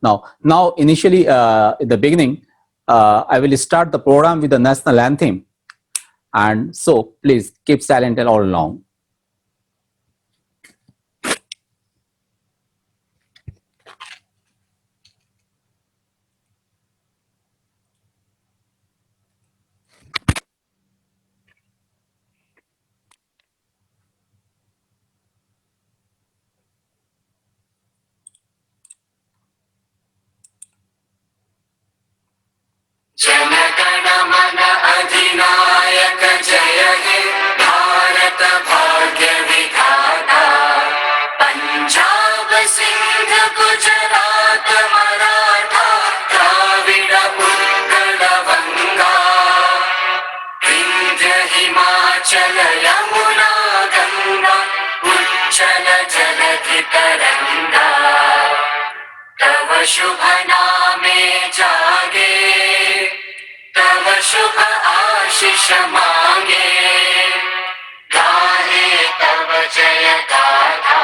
Now, initially, in the beginning, I will start the program with the national anthem, and so please keep silent and all along. जनगण मन अधिनायक जय हे भारत भाग्य विधाता पंजाब सिंध गुजरात मराठा द्राविड उत्कल बंगा विंध्य हिमाचल यमुना गंगा उच्चल जलधि तरंगा तव शुभ नामे जागे तव शुभ आशीष मांगे गाहे तव जय गाथा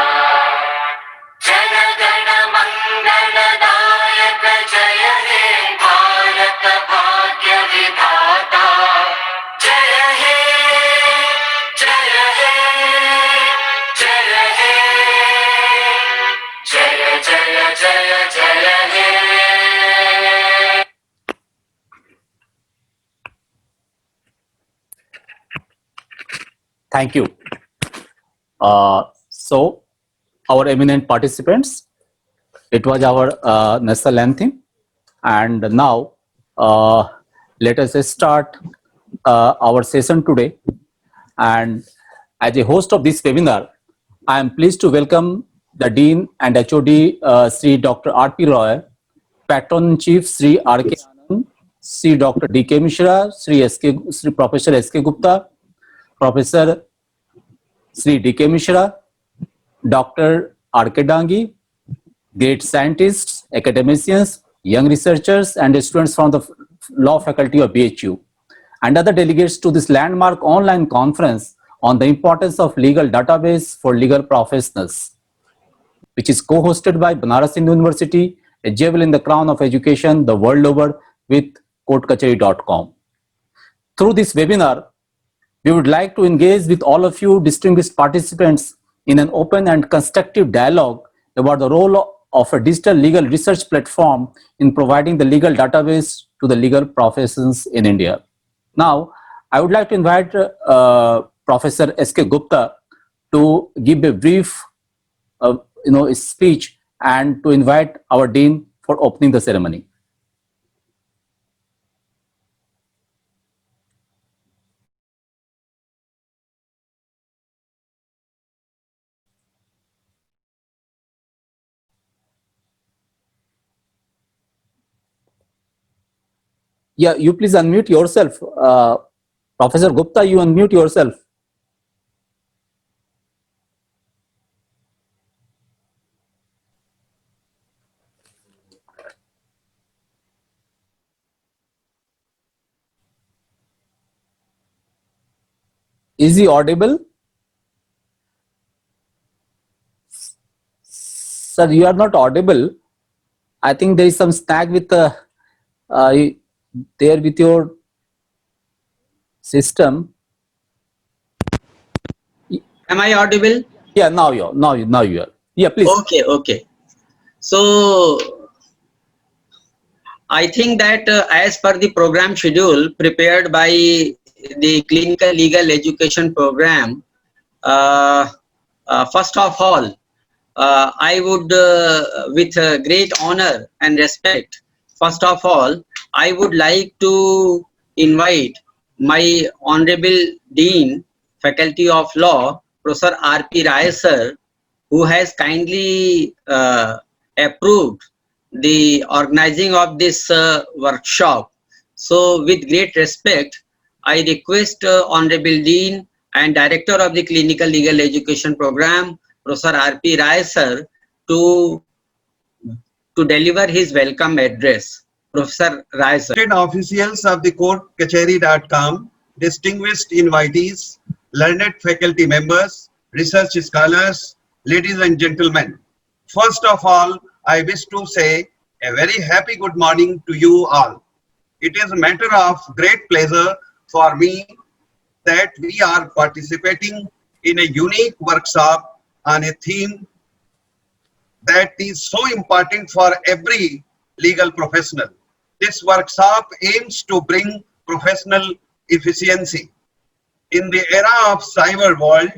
जनगण मंगल दायक जय हे भारत भाग्य विधाता जय हे जय हे जय हे जय जय जय जय हे Thank you. So, our eminent participants, it was our national anthem, and now let us start our session today. And as a host of this webinar, I am pleased to welcome the Dean and HOD, Sri Dr. R.P. Roy, Patron Chief Sri R.K. Anand, Sri Dr. D.K. Mishra, Sri Professor S.K. Gupta, Professor Sri D.K. Mishra, Dr. R.K. Dangi, great scientists, academicians, young researchers, and students from the law faculty of BHU, and other delegates to this landmark online conference on the importance of legal database for legal professionals, which is co-hosted by Banaras Hindu University, a jewel in the crown of education the world over, with courtkachari.com. Through this webinar, we would like to engage with all of you distinguished participants in an open and constructive dialogue about the role of a digital legal research platform in providing the legal database to the legal professions in India. Now, I would like to invite Professor S.K. Gupta to give a brief speech and to invite our Dean for opening the ceremony. Yeah, you please unmute yourself. Professor Gupta, you unmute yourself. Is he audible? Sir, you are not audible. I think there is some snag with there with your system. Am I audible? Yeah, now you are. Yeah, please. Okay. So I think that as per the program schedule prepared by the Clinical Legal Education Program, first of all, I would, with great honor and respect, first of all, I would like to invite my Honorable Dean, Faculty of Law, Professor R.P. Rai sir, who has kindly approved the organizing of this workshop. So with great respect, I request Honorable Dean and Director of the Clinical Legal Education Program, Professor R.P. Rai sir, to deliver his welcome address. Professor Rai sir. Officials of the courtkachari.com, distinguished invitees, learned faculty members, research scholars, ladies and gentlemen. First of all, I wish to say A very happy good morning to you all. It is a matter of great pleasure for me that we are participating in a unique workshop on a theme that is so important for every legal professional. This workshop aims to bring professional efficiency. In the era of cyber world,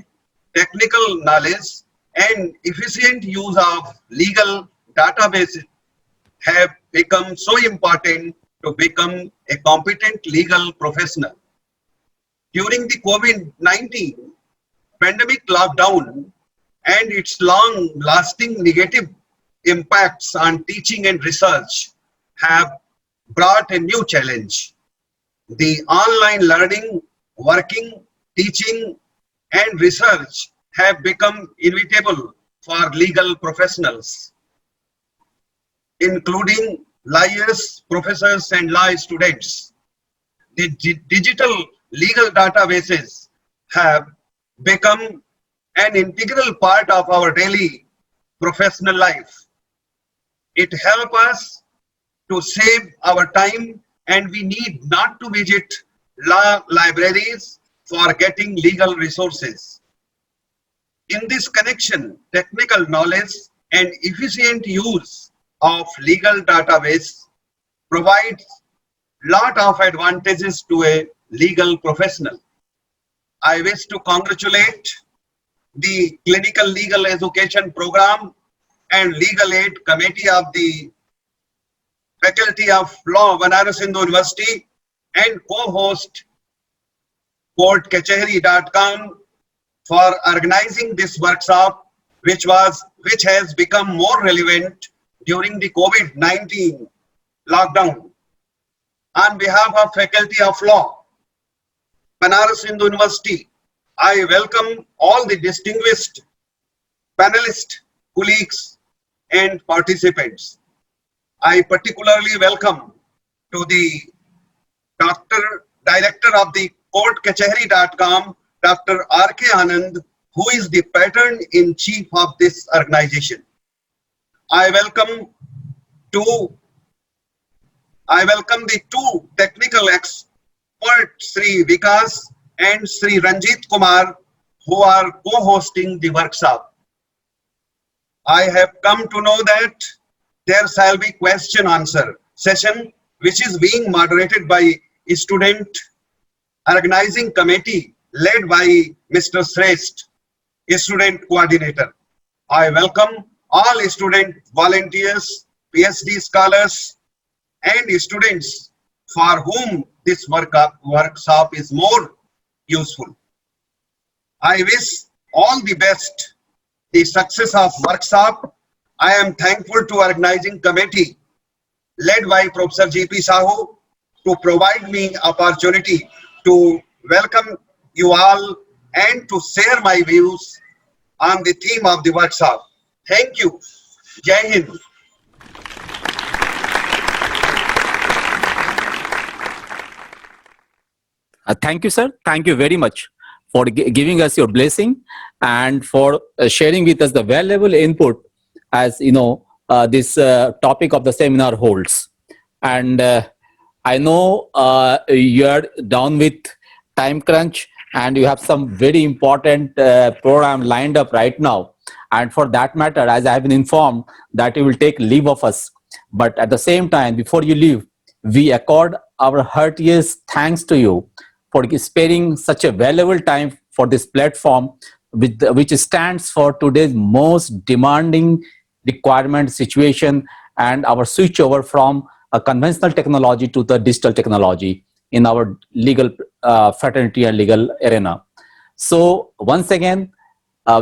technical knowledge and efficient use of legal databases have become so important to become a competent legal professional. During the COVID-19 pandemic lockdown and its long-lasting negative impacts on teaching and research have brought a new challenge. The online learning, working, teaching, and research have become inevitable for legal professionals, including lawyers, professors, and law students. The digital legal databases have become an integral part of our daily professional life. It helps us to save our time, and we need not to visit law libraries for getting legal resources. In this connection, technical knowledge and efficient use of legal database provides lot of advantages to a legal professional. I wish to congratulate the Clinical Legal Education Program and Legal Aid Committee of the Faculty of Law, Banaras Hindu University, and co-host courtkachehri.com for organizing this workshop, which has become more relevant during the COVID-19 lockdown. On behalf of Faculty of Law, Banaras Hindu University, I welcome all the distinguished panelists, colleagues, and participants. I particularly welcome to the Director of the courtkachehri.com, Dr. R.K. Anand, who is the patron-in-chief of this organization. I welcome the two technical experts, Sri Vikas and Sri Ranjit Kumar, who are co-hosting the workshop. I have come to know that there shall be question-answer session, which is being moderated by a student organizing committee led by Mr. Shrestha, a student coordinator. I welcome all student volunteers, PhD scholars, and students for whom this workshop is more useful. I wish all the best, the success of workshop. I am thankful to organizing committee led by Professor G.P. Sahu to provide me opportunity to welcome you all and to share my views on the theme of the workshop. Thank you. Jai Hind. Thank you, sir. Thank you very much for giving us your blessing and for sharing with us the valuable input as you know this topic of the seminar holds. And I know you are down with time crunch and you have some very important program lined up right now. And for that matter, as I have been informed that you will take leave of us. But at the same time, before you leave, we accord our heartiest thanks to you for sparing such a valuable time for this platform, which stands for today's most demanding requirement situation and our switch over from a conventional technology to the digital technology in our legal fraternity and legal arena. So once again,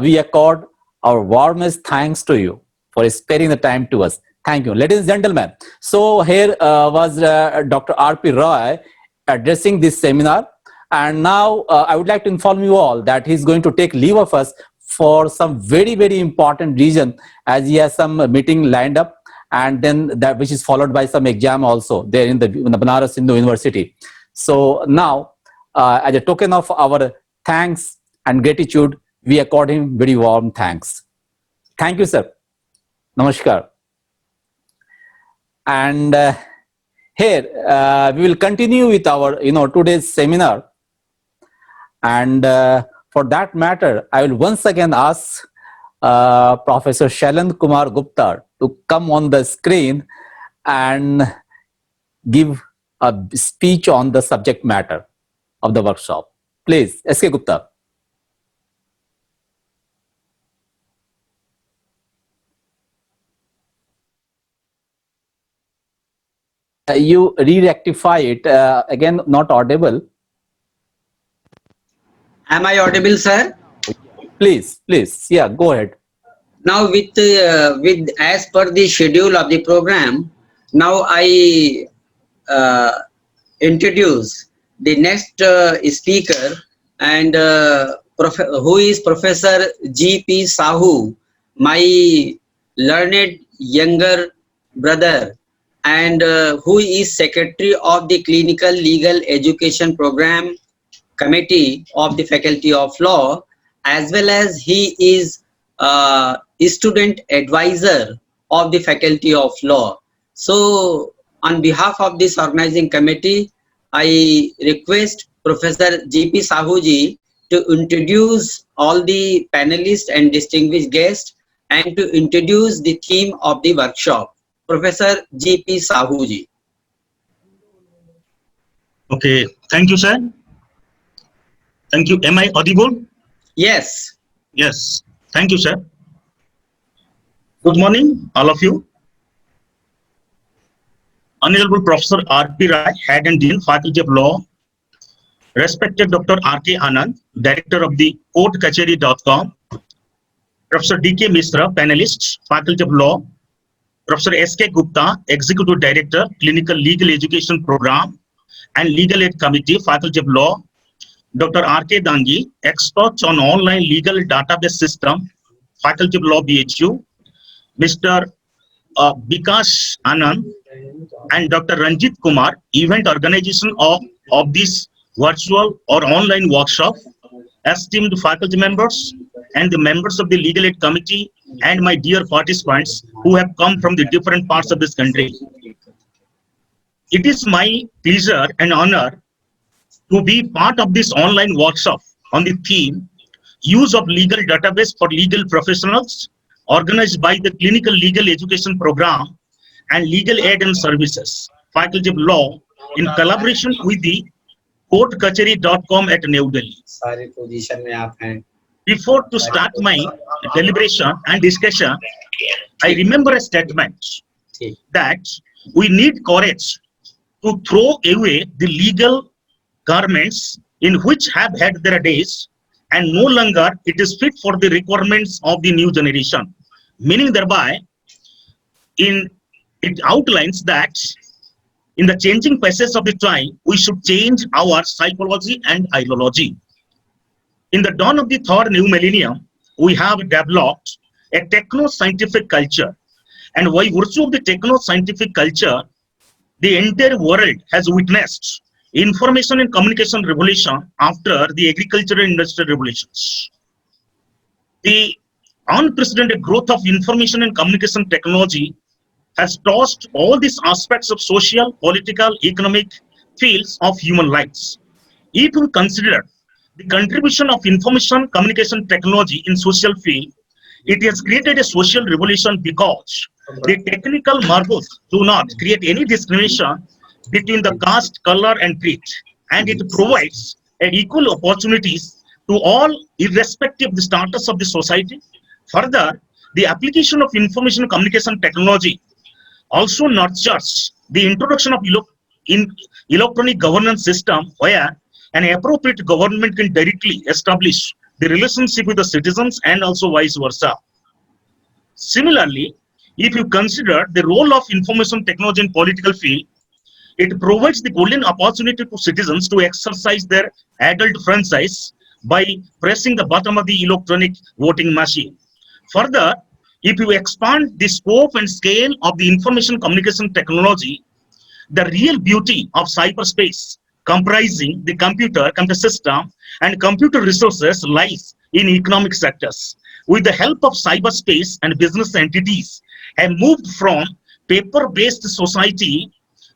we accord our warmest thanks to you for sparing the time to us. Thank you, ladies and gentlemen. So here was Dr. R.P. Roy addressing this seminar. And now I would like to inform you all that he's going to take leave of us for some very, very important reason, as he has some meeting lined up, and then that which is followed by some exam also there in the Banaras Hindu University. So now, as a token of our thanks and gratitude, we accord him very warm thanks. Thank you, sir. Namaskar. And here we will continue with our today's seminar. And for that matter, I will once again ask Professor Shailendra Kumar Gupta to come on the screen and give a speech on the subject matter of the workshop. Please, S.K. Gupta. You re-rectify it again, not audible. Am I audible, sir? Please, yeah, go ahead. Now, with as per the schedule of the program, now I introduce the next speaker, and who is Professor G.P. Sahu, my learned younger brother, and who is Secretary of the Clinical Legal Education Program Committee of the Faculty of Law, as well as he is student advisor of the Faculty of Law. So on behalf of this organizing committee, I request Professor G.P. Sahuji to introduce all the panelists and distinguished guests and to introduce the theme of the workshop. Professor G.P. Sahuji. Okay, thank you, sir. Thank you. Am I audible? Yes. Yes. Thank you, sir. Good morning, all of you. Honorable Professor R.P. Rai, Head and Dean, Faculty of Law. Respected Dr. R.K. Anand, Director of the courtkacheri.com. Professor D.K. Misra, Panelists, Faculty of Law. Professor S.K. Gupta, Executive Director, Clinical Legal Education Program and Legal Aid Committee, Faculty of Law. Dr. R.K. Dangi, Expert on Online Legal Database System, Faculty of Law, BHU. Mr. Bikash Anand and Dr. Ranjit Kumar, Event Organization of this virtual or online workshop, esteemed faculty members and the members of the Legal Aid Committee and my dear participants who have come from the different parts of this country. It is my pleasure and honor to be part of this online workshop on the theme Use of Legal Database for Legal Professionals, organized by the Clinical Legal Education Program and Legal Aid and Services, Faculty of Law, in collaboration with the courtkacheri.com at New Delhi. Before to start my deliberation and discussion, I remember a statement that we need courage to throw away the legal garments in which have had their days, and no longer it is fit for the requirements of the new generation. Meaning thereby, it outlines that in the changing paces of the time, we should change our psychology and ideology. In the dawn of the third new millennium, we have developed a techno-scientific culture, and by virtue of the techno-scientific culture, the entire world has witnessed information and communication revolution after the agricultural and industrial revolutions. The unprecedented growth of information and communication technology has touched all these aspects of social, political, economic fields of human lives. If we consider the contribution of information communication technology in social field, it has created a social revolution because the technical marvels do not create any discrimination between the caste, color, and creed, and it provides an equal opportunities to all, irrespective of the status of the society. Further, the application of information communication technology also nurtures the introduction of electronic governance system where an appropriate government can directly establish the relationship with the citizens and also vice versa. Similarly, if you consider the role of information technology in political field, it provides the golden opportunity to citizens to exercise their adult franchise by pressing the button of the electronic voting machine. Further, if you expand the scope and scale of the information communication technology, the real beauty of cyberspace comprising the computer system and computer resources lies in economic sectors. With the help of cyberspace, and business entities have moved from paper-based society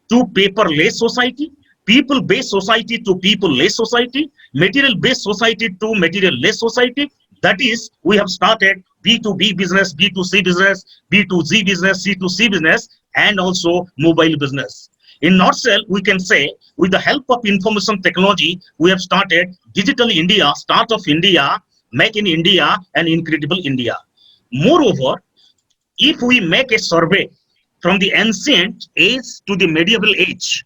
to paperless society, people-based society to people-less society, material-based society to material-less society. That is, we have started B2B business, B2C business, B2G business, C2C business, and also mobile business. In nutshell, we can say, with the help of information technology, we have started Digital India, Start of India, Make in India, and Incredible India. Moreover, if we make a survey from the ancient age to the medieval age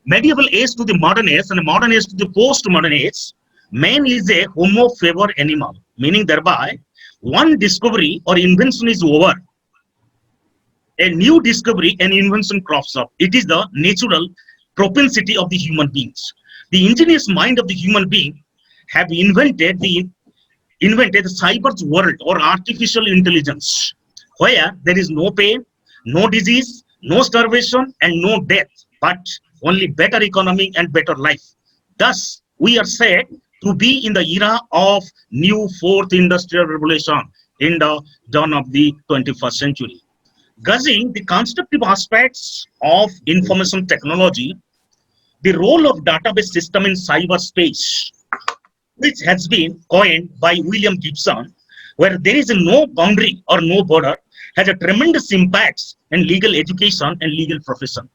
to the modern age, and modern age to the post-modern age, man is a homo favor animal, meaning thereby one discovery or invention is over, a new discovery and invention crops up. It is the natural propensity of the human beings. The ingenious mind of the human being have invented the cyber's world or artificial intelligence, where there is no pain, no disease, no starvation, and no death, but only better economy and better life. Thus, we are said to be in the era of new fourth industrial revolution in the dawn of the 21st century. Guessing the constructive aspects of information technology, the role of database system in cyberspace, which has been coined by William Gibson, where there is no boundary or no border, has a tremendous impact in legal education and legal profession.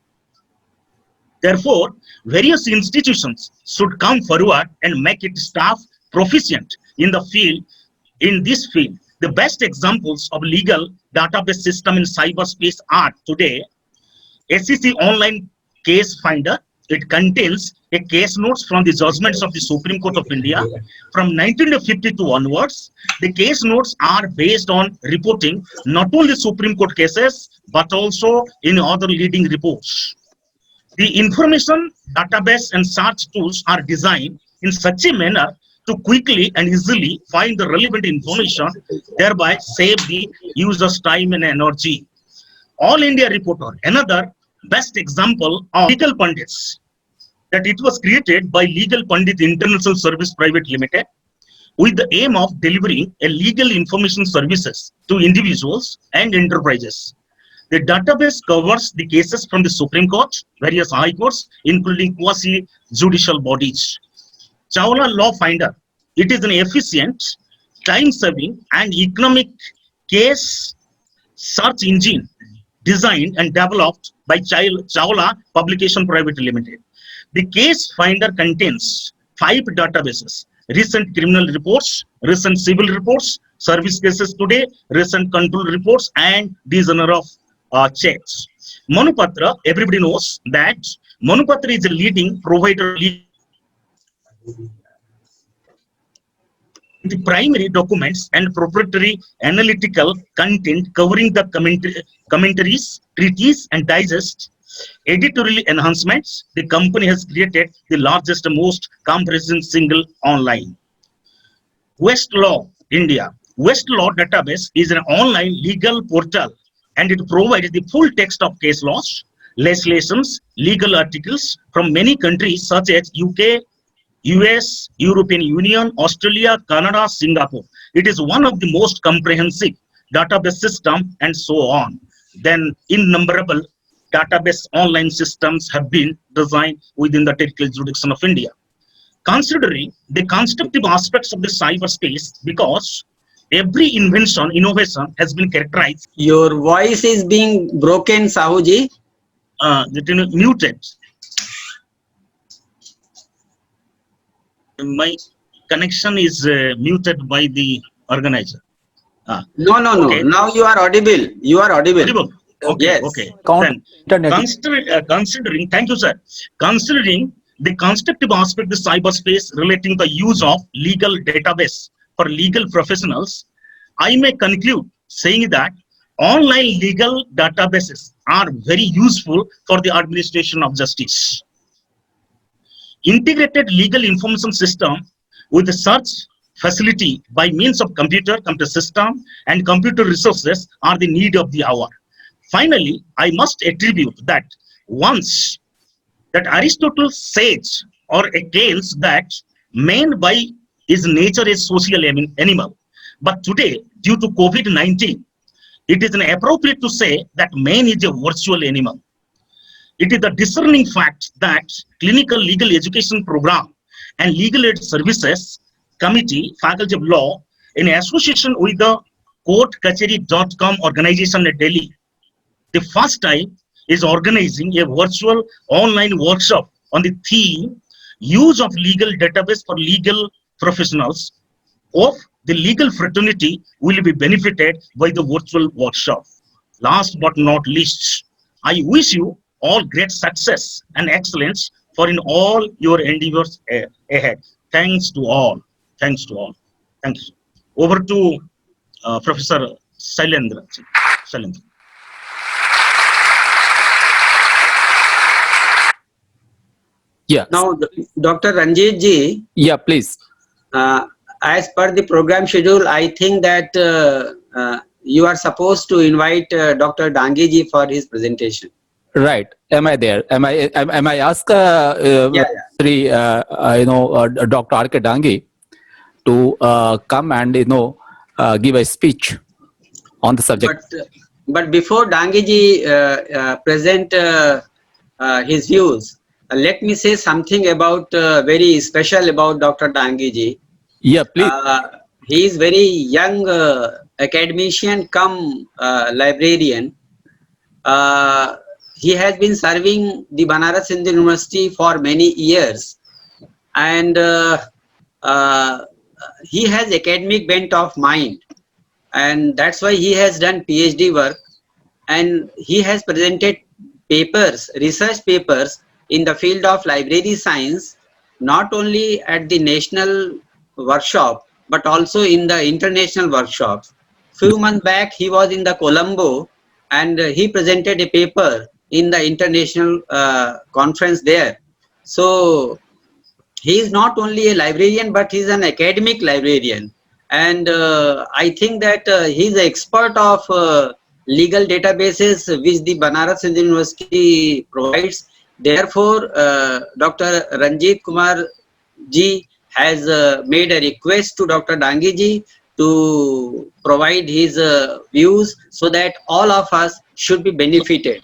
Therefore, various institutions should come forward and make its staff proficient in the field. In this field, the best examples of legal database system in cyberspace are today SEC Online Case Finder. It contains a case notes from the judgments of the Supreme Court of India from 1952 onwards. The case notes are based on reporting not only Supreme Court cases but also in other leading reports. The information database and search tools are designed in such a manner to quickly and easily find the relevant information, thereby save the user's time and energy. All India Reporter, another best example of Legal Pundits, that it was created by Legal Pandit International Service Private Limited with the aim of delivering a legal information services to individuals and enterprises. The database covers the cases from the Supreme Court, various high courts, including quasi-judicial bodies. Chawla Law Finder, it is an efficient, time-saving, and economic case search engine designed and developed by Chawla Publication Private Limited. The case finder contains 5 databases: recent criminal reports, recent civil reports, service cases today, recent control reports, and designer of checks. Manupatra, everybody knows that Manupatra is a leading provider of the primary documents and proprietary analytical content covering the commentaries, treatises, and digest editorial enhancements. The company has created the largest and most comprehensive single online. Westlaw India. Westlaw database is an online legal portal, and it provides the full text of case laws, legislations, legal articles from many countries such as UK, US, European Union, Australia, Canada, Singapore. It is one of the most comprehensive database system, and so on. Then innumerable database online systems have been designed within the territorial jurisdiction of India. Considering the constructive aspects of the cyberspace, because every invention, innovation has been characterized. Your voice is being broken, Sahuji. Muted. My connection is muted by the organizer. No. Okay. Now you are audible. You are audible. Audible. Okay. Yes. Okay. Count Then, internet. considering, thank you, sir. Considering the constructive aspect of the cyberspace relating the use of legal database for legal professionals, I may conclude saying that online legal databases are very useful for the administration of justice. Integrated legal information system with a search facility by means of computer system and computer resources are the need of the hour. Finally, I must attribute that once that Aristotle says or against that man by his nature is social animal, but today due to COVID-19 it is inappropriate to say that man is a virtual animal. It is a discerning fact that Clinical Legal Education Program and Legal Aid Services Committee, Faculty of Law, in association with the courtkachari.com organization at Delhi, the first time is organizing a virtual online workshop on the theme use of legal database for legal professionals of the legal fraternity will be benefited by the virtual workshop. Last but not least, I wish you all great success and excellence for in all your endeavors ahead. Thanks to all. Thanks to all. Thank you. Over to Professor Shailendra. Shailendra. Yeah. Now, Dr. Ranjit ji, Yeah, please. as per the program schedule, I think that you are supposed to invite Dr. Dangi ji for his presentation. Right. Am I there? Am I asked Yeah. Sri, Dr. R.K. Dangi to come and give a speech on the subject? But before Dangi ji present his views, let me say something about very special about Dr. Dangi ji. Yeah, please. He is very young academician come librarian. He has been serving the Banaras Hindu University for many years, and he has academic bent of mind, and that's why he has done PhD work, and he has presented papers, research papers in the field of library science, not only at the national workshop but also in the international workshops. Few months back he was in the Colombo and he presented a paper in the international conference there. So he is not only a librarian but he is an academic librarian, and I think that he is an expert of legal databases which the Banaras Hindu University provides. Therefore, Dr. Ranjit Kumar ji has made a request to Dr. Dangi ji to provide his views so that all of us should be benefited.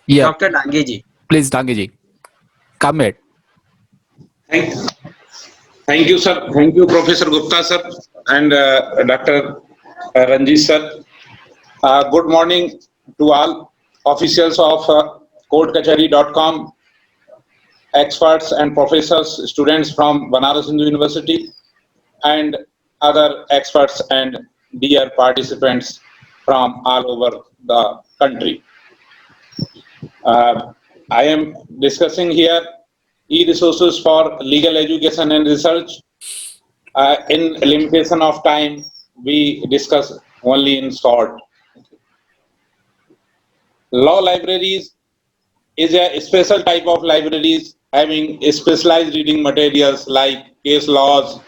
Yeah, Dr. Dangi ji. please, Dangi ji. Come ahead. Thank you, sir. Thank you, Professor Gupta, sir, and Dr. Ranjit, sir. Good morning to all officials of courtkachari.com, experts and professors, students from Banaras Hindu University, and other experts and dear participants from all over the country. I am discussing here e-resources for legal education and research. In limitation of time, we discuss only in short. Law libraries is a special type of libraries having specialized reading materials like case laws,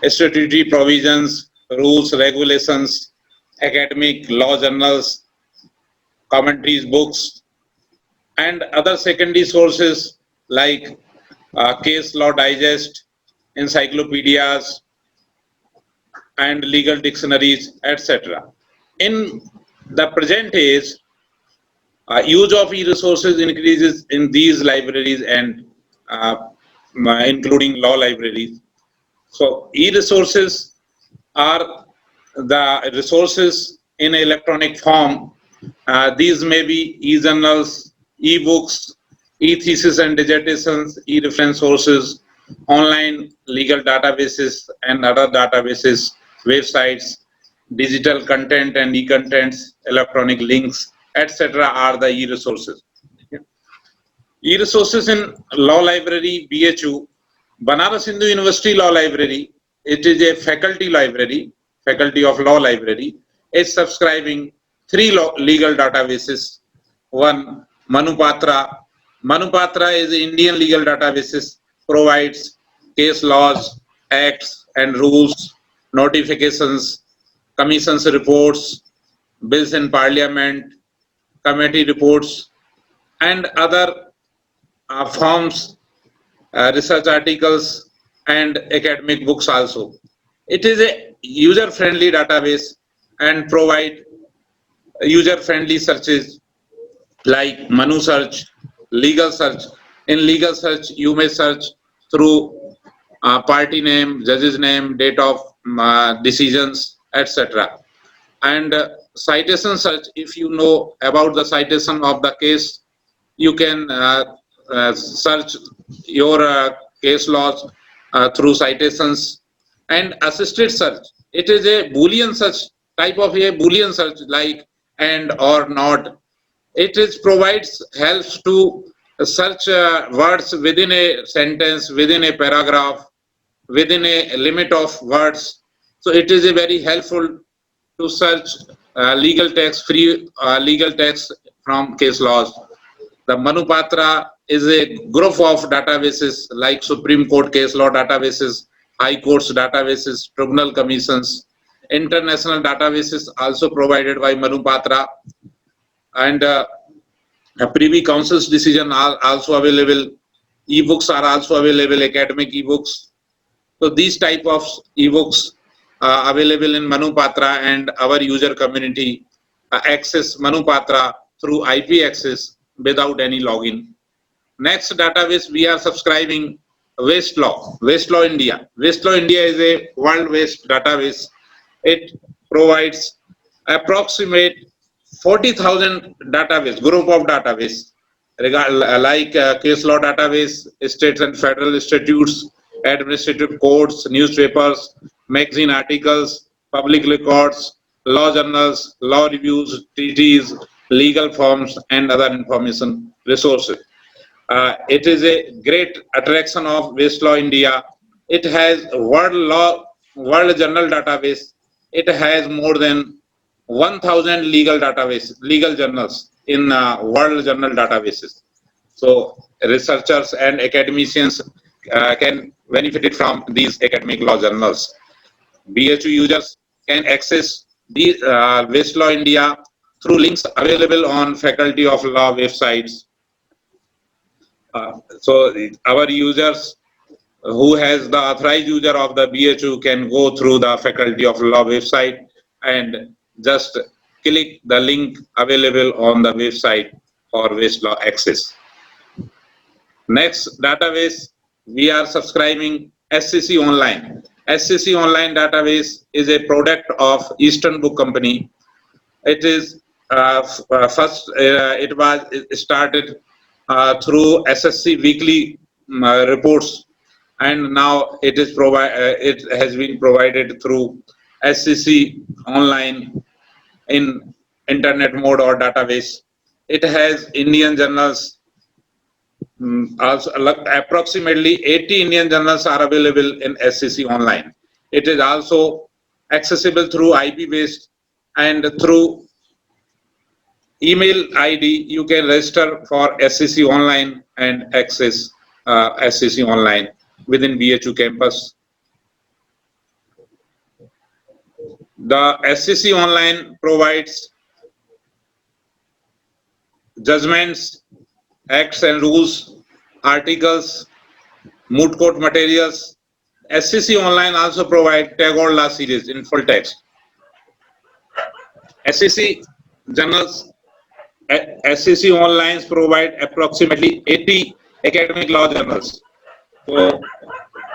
statutory provisions, rules, regulations, academic law journals, commentaries, books, and other secondary sources like case law digest, encyclopedias, and legal dictionaries, etc. In the present age, use of e-resources increases in these libraries and including law libraries. So e-resources are the resources in electronic form. These may be e-journals, e-books, e-thesis and dissertations, e-reference sources, online legal databases and other databases, websites, digital content and e-contents, electronic links, etc. are the e-resources. E-resources in Law Library, BHU, Banaras Hindu University Law Library, it is a faculty library, Faculty of Law Library, is subscribing 3 legal databases. One, Manupatra. Manupatra is Indian legal databases, provides case laws, acts and rules, notifications, commissions reports, bills in parliament, committee reports, and other forms, research articles, and academic books also. It is a user-friendly database and provide user-friendly searches like Manu search, legal search. In legal search, you may search through party name, judge's name, date of decisions, etc. And citation search, if you know about the citation of the case, you can search your case laws through citations. And assisted search, it is a Boolean search, type of a Boolean search like and or not. It is provides helps to search words within a sentence, within a paragraph, within a limit of words. So it is a very helpful to search legal text, free legal text from case laws. The Manupatra is a group of databases like Supreme Court case law databases, High Courts databases, tribunal commissions, international databases also provided by Manupatra, and Privy Council's decision are also available. E-books are also available, academic e-books. So these type of e-books are available in Manupatra, and our user community access Manupatra through IP access without any login. Next database we are subscribing Westlaw, Westlaw India. Westlaw India is a world waste database. It provides approximate 40,000 database, group of database, like case law database, states and federal statutes, administrative codes, newspapers, magazine articles, public records, law journals, law reviews, treaties, legal forms, and other information resources. It is a great attraction of Westlaw India. It has world journal database. It has more than 1,000 legal journals in world journal databases. So researchers and academicians can benefit from these academic law journals. BHU users can access the Westlaw India through links available on Faculty of Law websites. So our users who has the authorized user of the BHU can go through the Faculty of Law website and just click the link available on the website for Westlaw access. Next database, we are subscribing SCC Online. SCC Online database is a product of Eastern Book Company. It is it was started through SSC weekly reports, and now it is it has been provided through SCC Online in internet mode or database. It has Indian journals. Also, approximately 80 Indian journals are available in SCC Online. It is also accessible through IP-based, and through email ID you can register for SCC Online and access SCC Online within BHU campus. The SCC Online provides judgments, acts and rules, articles, moot court materials. SCC Online also provides Tagore Law series in full text. SCC journals, SCC Online provide approximately 80 academic law journals. So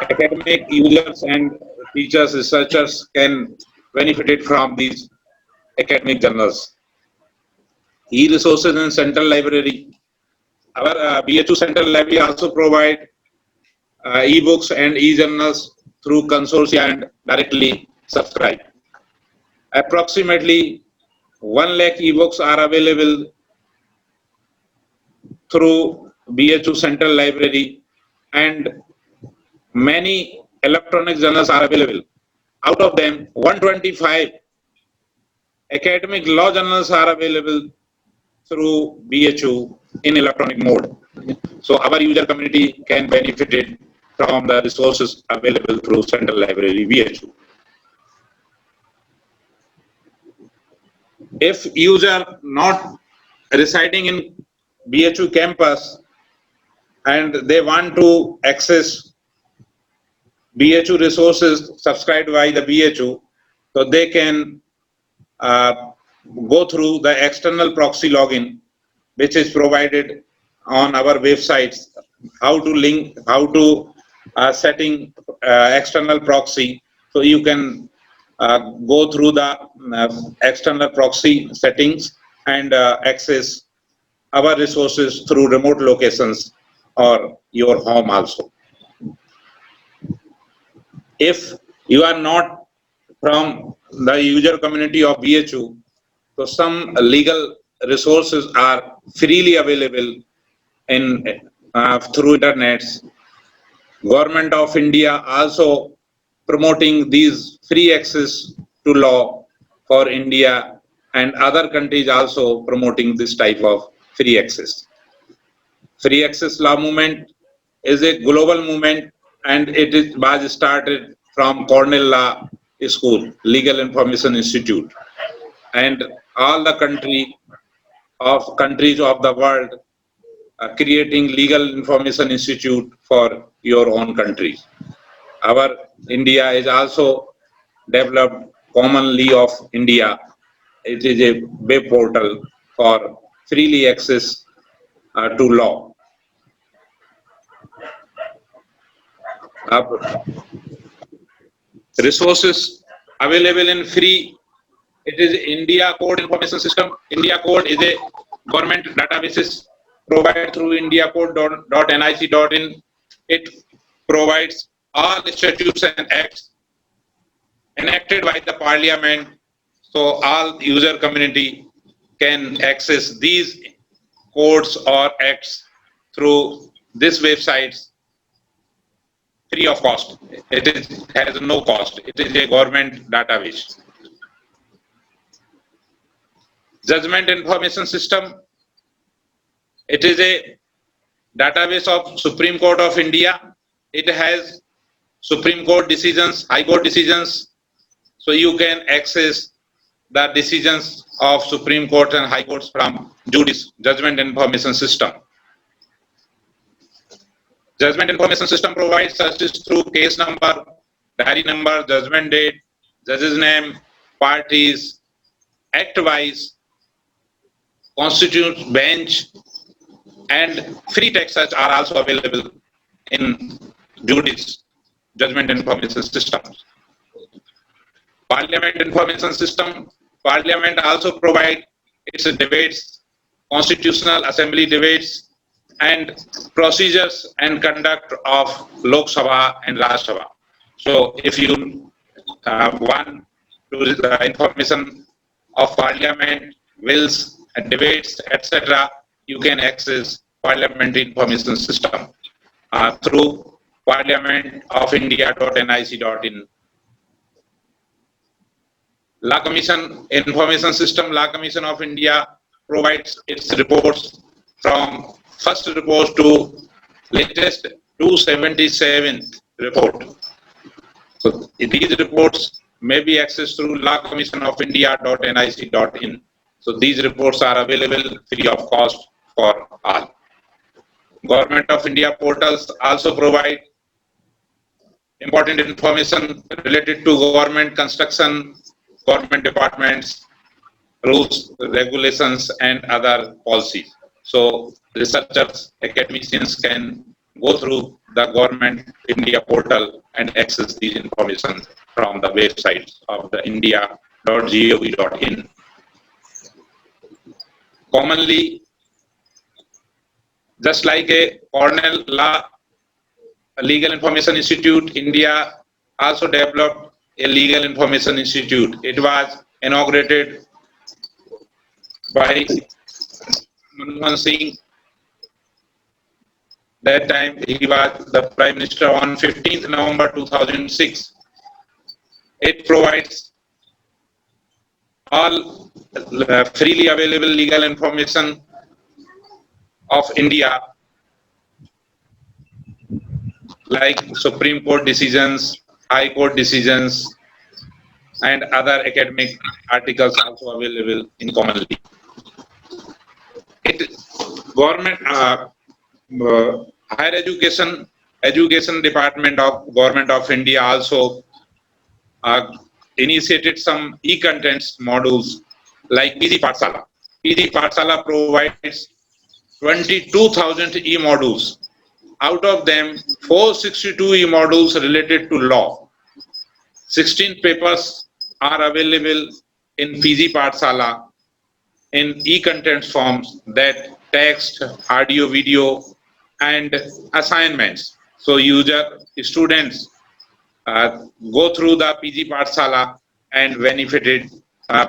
academic users and teachers, researchers can benefit from these academic journals. E-resources in Central Library. Our BHU Central Library also provide e-books and e-journals through consortia and directly subscribe. Approximately 1 lakh e-books are available through BHU Central Library, and many electronic journals are available. Out of them, 125 academic law journals are available through BHU in electronic mode. So our user community can benefit from the resources available through Central Library BHU. If user not residing in BHU campus and they want to access BHU resources subscribed by the BHU, so they can go through the external proxy login, which is provided on our websites, how to link, how to setting external proxy. So you can go through the external proxy settings and access our resources through remote locations or your home also. If you are not from the user community of BHU, so some legal resources are freely available in through internets. Government of India also promoting these free access to law for India, and other countries also promoting this type of free access. Free access law movement is a global movement, and was started from Cornell Law School, Legal Information Institute, and all the countries of the world creating legal information institute for your own country. Our India is also developed Common Law of India. It is a web portal for freely access to law. Resources available in free. It is India Code Information System. India Code is a government databases provided through indiacode.nic.in. It provides all statutes and acts enacted by the parliament, so all user community can access these codes or acts through this websites free of cost. Has no cost. It is a government database. Judgment Information System. It is a database of Supreme Court of India. It has Supreme Court decisions, High Court decisions, so you can access the decisions of Supreme Court and High Courts from Judgment Information System. Judgment Information System provides justice through case number, diary number, judgment date, judge's name, parties, act-wise, constitutes bench, and free text search are also available in Judgment Information System. Parliament Information System. Parliament also provide its debates, constitutional assembly debates, and procedures and conduct of Lok Sabha and Rajya Sabha. So if you want to the information of Parliament, bills, and debates, etc., you can access Parliament Information System through parliamentofindia.nic.in. Law Commission Information System. Law Commission of India provides its reports from first report to latest 277th report. So these reports may be accessed through lawcommissionofindia.nic.in. So these reports are available free of cost for all. Government of India portals also provide important information related to government construction, government departments, rules, regulations, and other policies. So researchers, academicians can go through the Government India portal and access these information from the website of the india.gov.in. Commonly, just like a Cornell Law Legal Information Institute, India also developed a Legal Information Institute. It was inaugurated by Manmohan Singh. That time he was the Prime Minister on 15th November 2006. It provides all freely available legal information of India, like Supreme Court decisions, High Court decisions, and other academic articles also available in commonly. Government higher education department of Government of India also initiated some e-contents modules like PG Pathshala. PG Pathshala provides 22,000 e-modules. Out of them, 462 e-modules related to law. 16 papers are available in PG Pathshala in e-content forms, that text, audio, video, and assignments. So students go through the PG Pathshala and benefited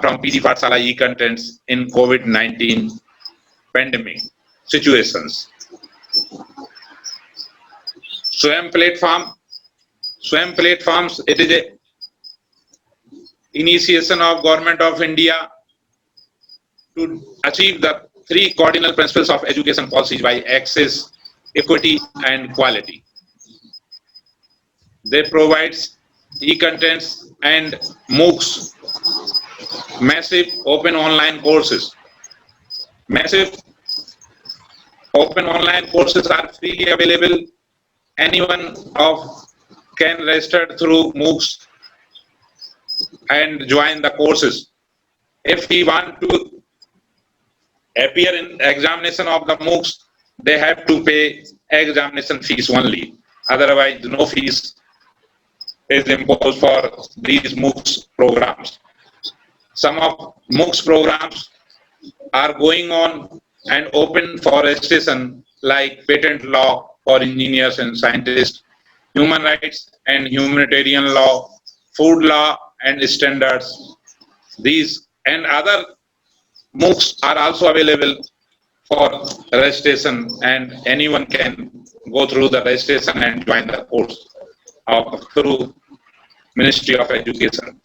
from PG Pathshala e-contents in COVID-19 pandemic situations. SWAYAM platforms, it is a initiation of Government of India to achieve the three cardinal principles of education policies by access, equity, and quality. They provide e-contents and MOOCs, massive open online courses. Massive open online courses are freely available. Anyone can register through MOOCs and join the courses. If he want to appear in examination of the MOOCs, they have to pay examination fees only. Otherwise, no fees is imposed for these MOOCs programs. Some of MOOCs programs are going on and open for registration, like patent law for engineers and scientists, human rights and humanitarian law, food law and standards. These and other MOOCs are also available for registration, and anyone can go through the registration and join the course through Ministry of Education.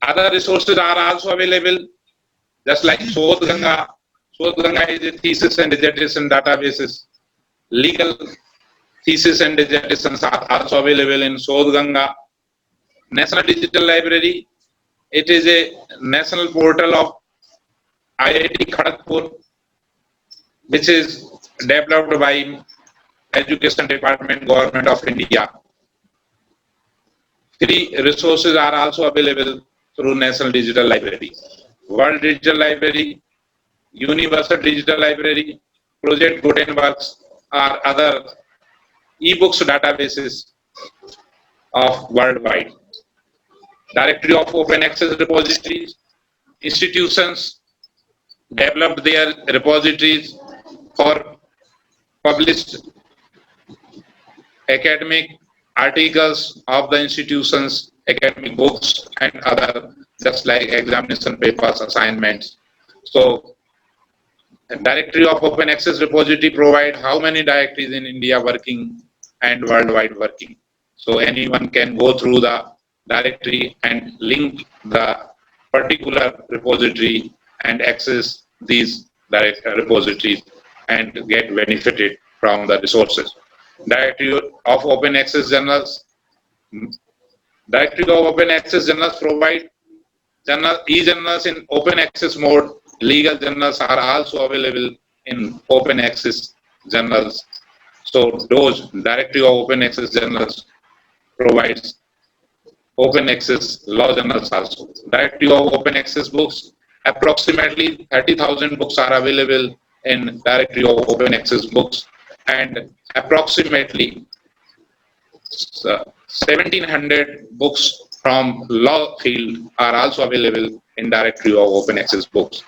Other resources are also available, just like Sodhganga. Sodhganga is a thesis and dissertation databases. Legal thesis and dissertations are also available in Sodhganga. National Digital Library, it is a national portal of IIT Kharagpur, which is developed by Education Department, Government of India. Three resources are also available through National Digital Library: World Digital Library, Universal Digital Library, Project Gutenbergs, are other e-books databases of worldwide. Directory of Open Access Repositories. Institutions developed their repositories for published academic articles of the institutions, academic books, and other, just like examination papers, assignments. So, Directory of Open Access Repository provide how many directories in India working and worldwide working. So anyone can go through the directory and link the particular repository and access these direct repositories and get benefited from the resources. Directory of Open Access Journals. Directory of Open Access Journals provide e-journals in open access mode. Legal journals are also available in open access journals. So those Directory of Open Access Journals provides open access law journals also. Directory of Open Access Books, approximately 30,000 books are available in Directory of Open Access Books, and approximately 1,700 books from law field are also available in Directory of Open Access Books.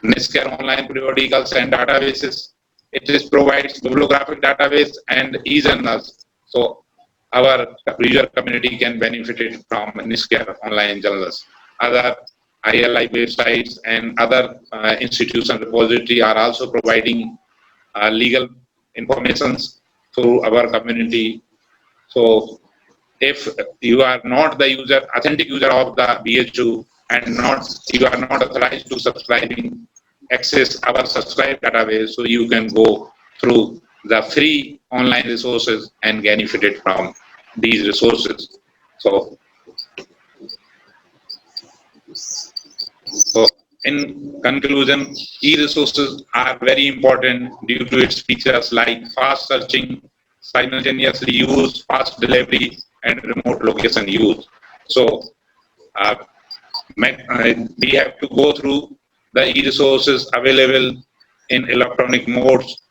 NISCARE online periodicals and databases. It provides bibliographic database and e-journals. So our user community can benefit from NISCARE online journals. Other ILI websites and other institution repository are also providing legal informations through our community. So if you are not the authentic user of the BHU and you are not authorized to access our subscribe database, so you can go through the free online resources and benefit from these resources. So in conclusion, e-resources are very important due to its features like fast searching, simultaneously use, fast delivery, and remote location use. So we have to go through the e-resources available in electronic modes.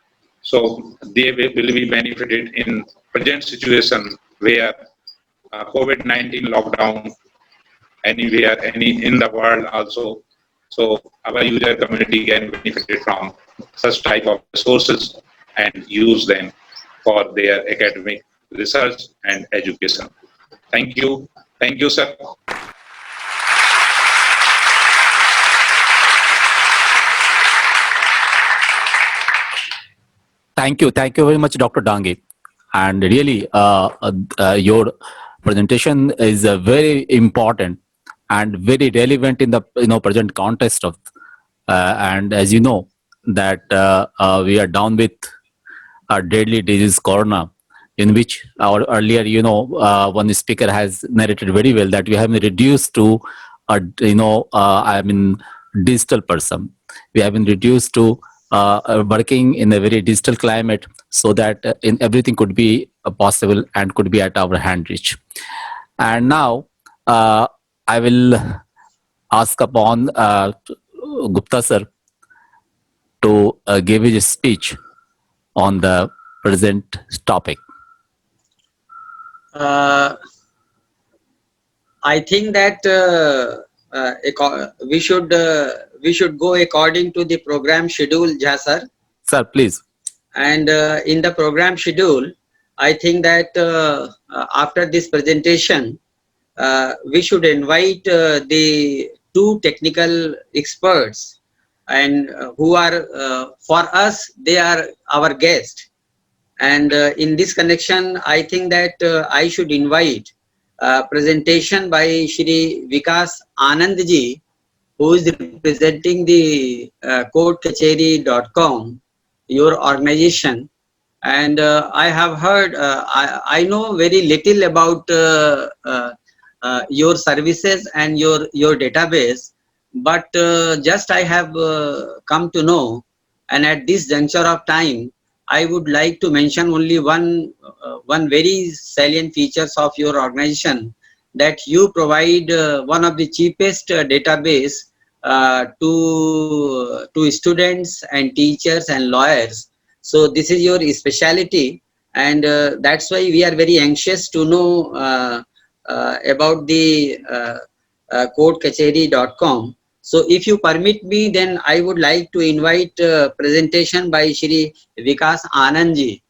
So they will be benefited in present situation where COVID-19 lockdown anywhere, in the world also. So our user community can benefit from such type of resources and use them for their academic research and education. Thank you. Thank you, sir. Thank you. Thank you very much, Dr. Dangi. And really, your presentation is very important and very relevant in the present context of. And as you know, that we are down with a deadly disease, corona, in which our earlier, one speaker has narrated very well that we have been reduced to a, digital person. We have been reduced to working in a very digital climate, so that in everything could be possible and could be at our hand reach. And now I will ask upon Gupta sir to give his speech on the present topic. I think that we should go according to the program schedule, Jha sir. Sir, please. And in the program schedule, I think that after this presentation, we should invite the two technical experts, and who are for us, they are our guest. And in this connection, I think that I should invite presentation by Shri Vikas Anand ji, who is representing the codekacheri.com, your organization. And I have heard, I know very little about your services and your database, but just I have come to know, and at this juncture of time, I would like to mention only one very salient features of your organization, that you provide one of the cheapest database to students and teachers and lawyers. So this is your speciality, and that's why we are very anxious to know about the codekacheri.com. So if you permit me, then I would like to invite presentation by Shri Vikas Anand ji.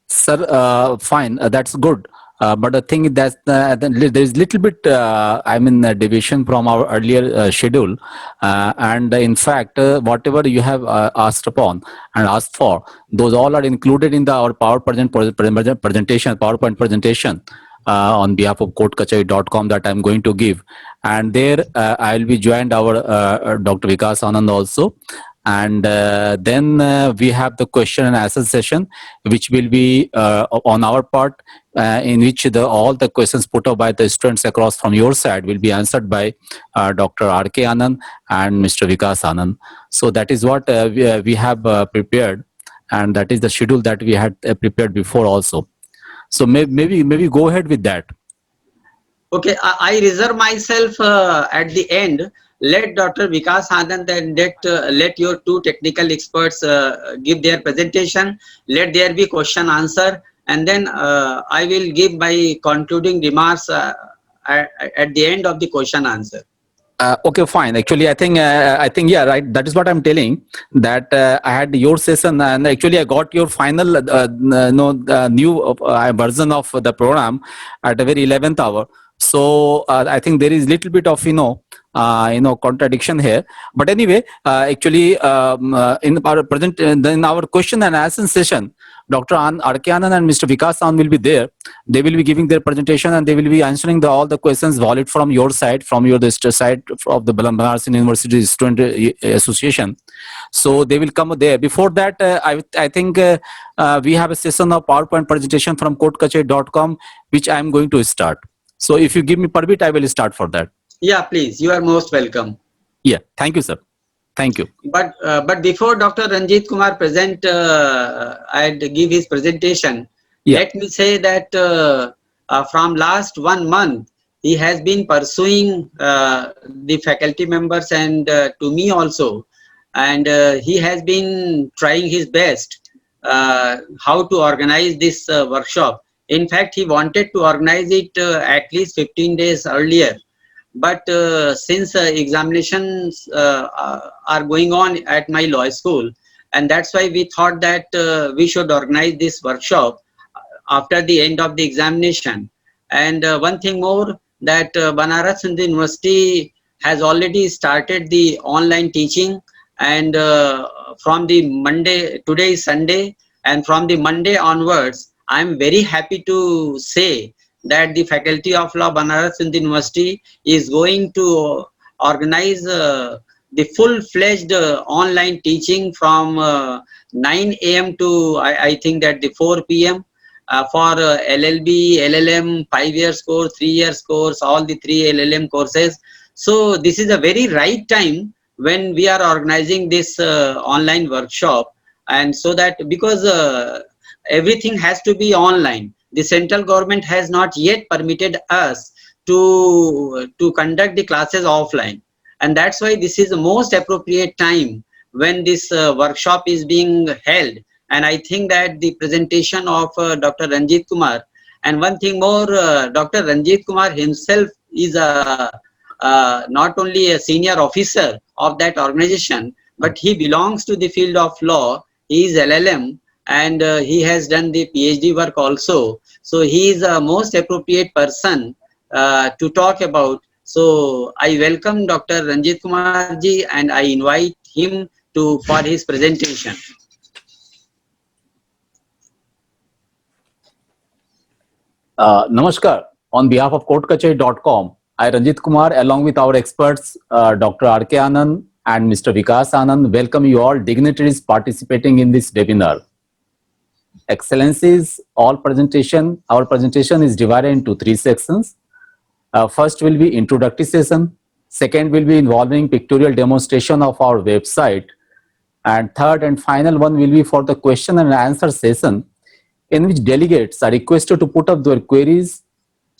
Sir, fine, that's good. But the thing is that there is little bit, deviation from our earlier schedule. And in fact, whatever you have asked upon and asked for, those all are included in our PowerPoint presentation on behalf of codekacheri.com that I'm going to give. And there I'll be joined our Dr. Vikas Anand also. And then we have the question and answer session, which will be on our part, in which all the questions put up by the students across from your side will be answered by Dr. R.K. Anand and Mr. Vikas Anand. So that is what we have prepared, and that is the schedule that we had prepared before also. So maybe go ahead with that. Okay, I reserve myself at the end. Let Dr. Vikas Anand and let your two technical experts give their presentation. Let there be question answer, and then I will give my concluding remarks at the end of the question answer. Okay, fine. Actually, I think yeah, right. That is what I'm telling. That I had your session, and actually I got your final new version of the program at the very 11th hour. So I think there is little bit of contradiction here. But anyway, actually in our present in our question and answer session, Dr. R.K. Anand and Mr. Vikas Anand will be there. They will be giving their presentation, and they will be answering all the questions valid from your side, from the side of the Banaras University Student Association. So they will come there. Before that, I think we have a session of PowerPoint presentation from codekacheri.com, which I am going to start. So if you give me permit, I will start for that. Yeah, please. You are most welcome. Yeah, thank you, sir. Thank you. But before Dr. Ranjit Kumar I'd give his presentation. Yeah. Let me say that from last 1 month, he has been pursuing the faculty members and to me also, and he has been trying his best how to organize this workshop. In fact, he wanted to organize it at least 15 days earlier, but since examinations are going on at my law school, and that's why we thought that we should organize this workshop after the end of the examination. And one thing more, that Banaras Hindu University has already started the online teaching, and from the Monday, today is Sunday, and from the Monday onwards, I am very happy to say that the Faculty of Law Banaras Hindu University is going to organize the full-fledged online teaching from 9 a.m. to I think that the 4 p.m. For LLB, LLM, 5 years course, 3 years course, all the 3 LLM courses. So this is a very right time when we are organizing this online workshop, and so that because everything has to be online. The central government has not yet permitted us to conduct the classes offline, and that's why this is the most appropriate time when this workshop is being held. And I think that the presentation of Dr. Ranjit Kumar, and one thing more, Dr. Ranjit Kumar himself is not only a senior officer of that organization, but he belongs to the field of law. He is LLM, and he has done the PhD work also. So he is a most appropriate person to talk about. So I welcome Dr. Ranjit Kumar ji, and I invite him for his presentation. Namaskar. On behalf of courtkachari.com, I, Ranjit Kumar, along with our experts, Dr. R.K. Anand and Mr. Vikas Anand, welcome you all dignitaries participating in this webinar. Excellencies, our presentation is divided into 3 sections. First will be introductory session. Second will be involving pictorial demonstration of our website. And third and final one will be for the question and answer session, in which delegates are requested to put up their queries,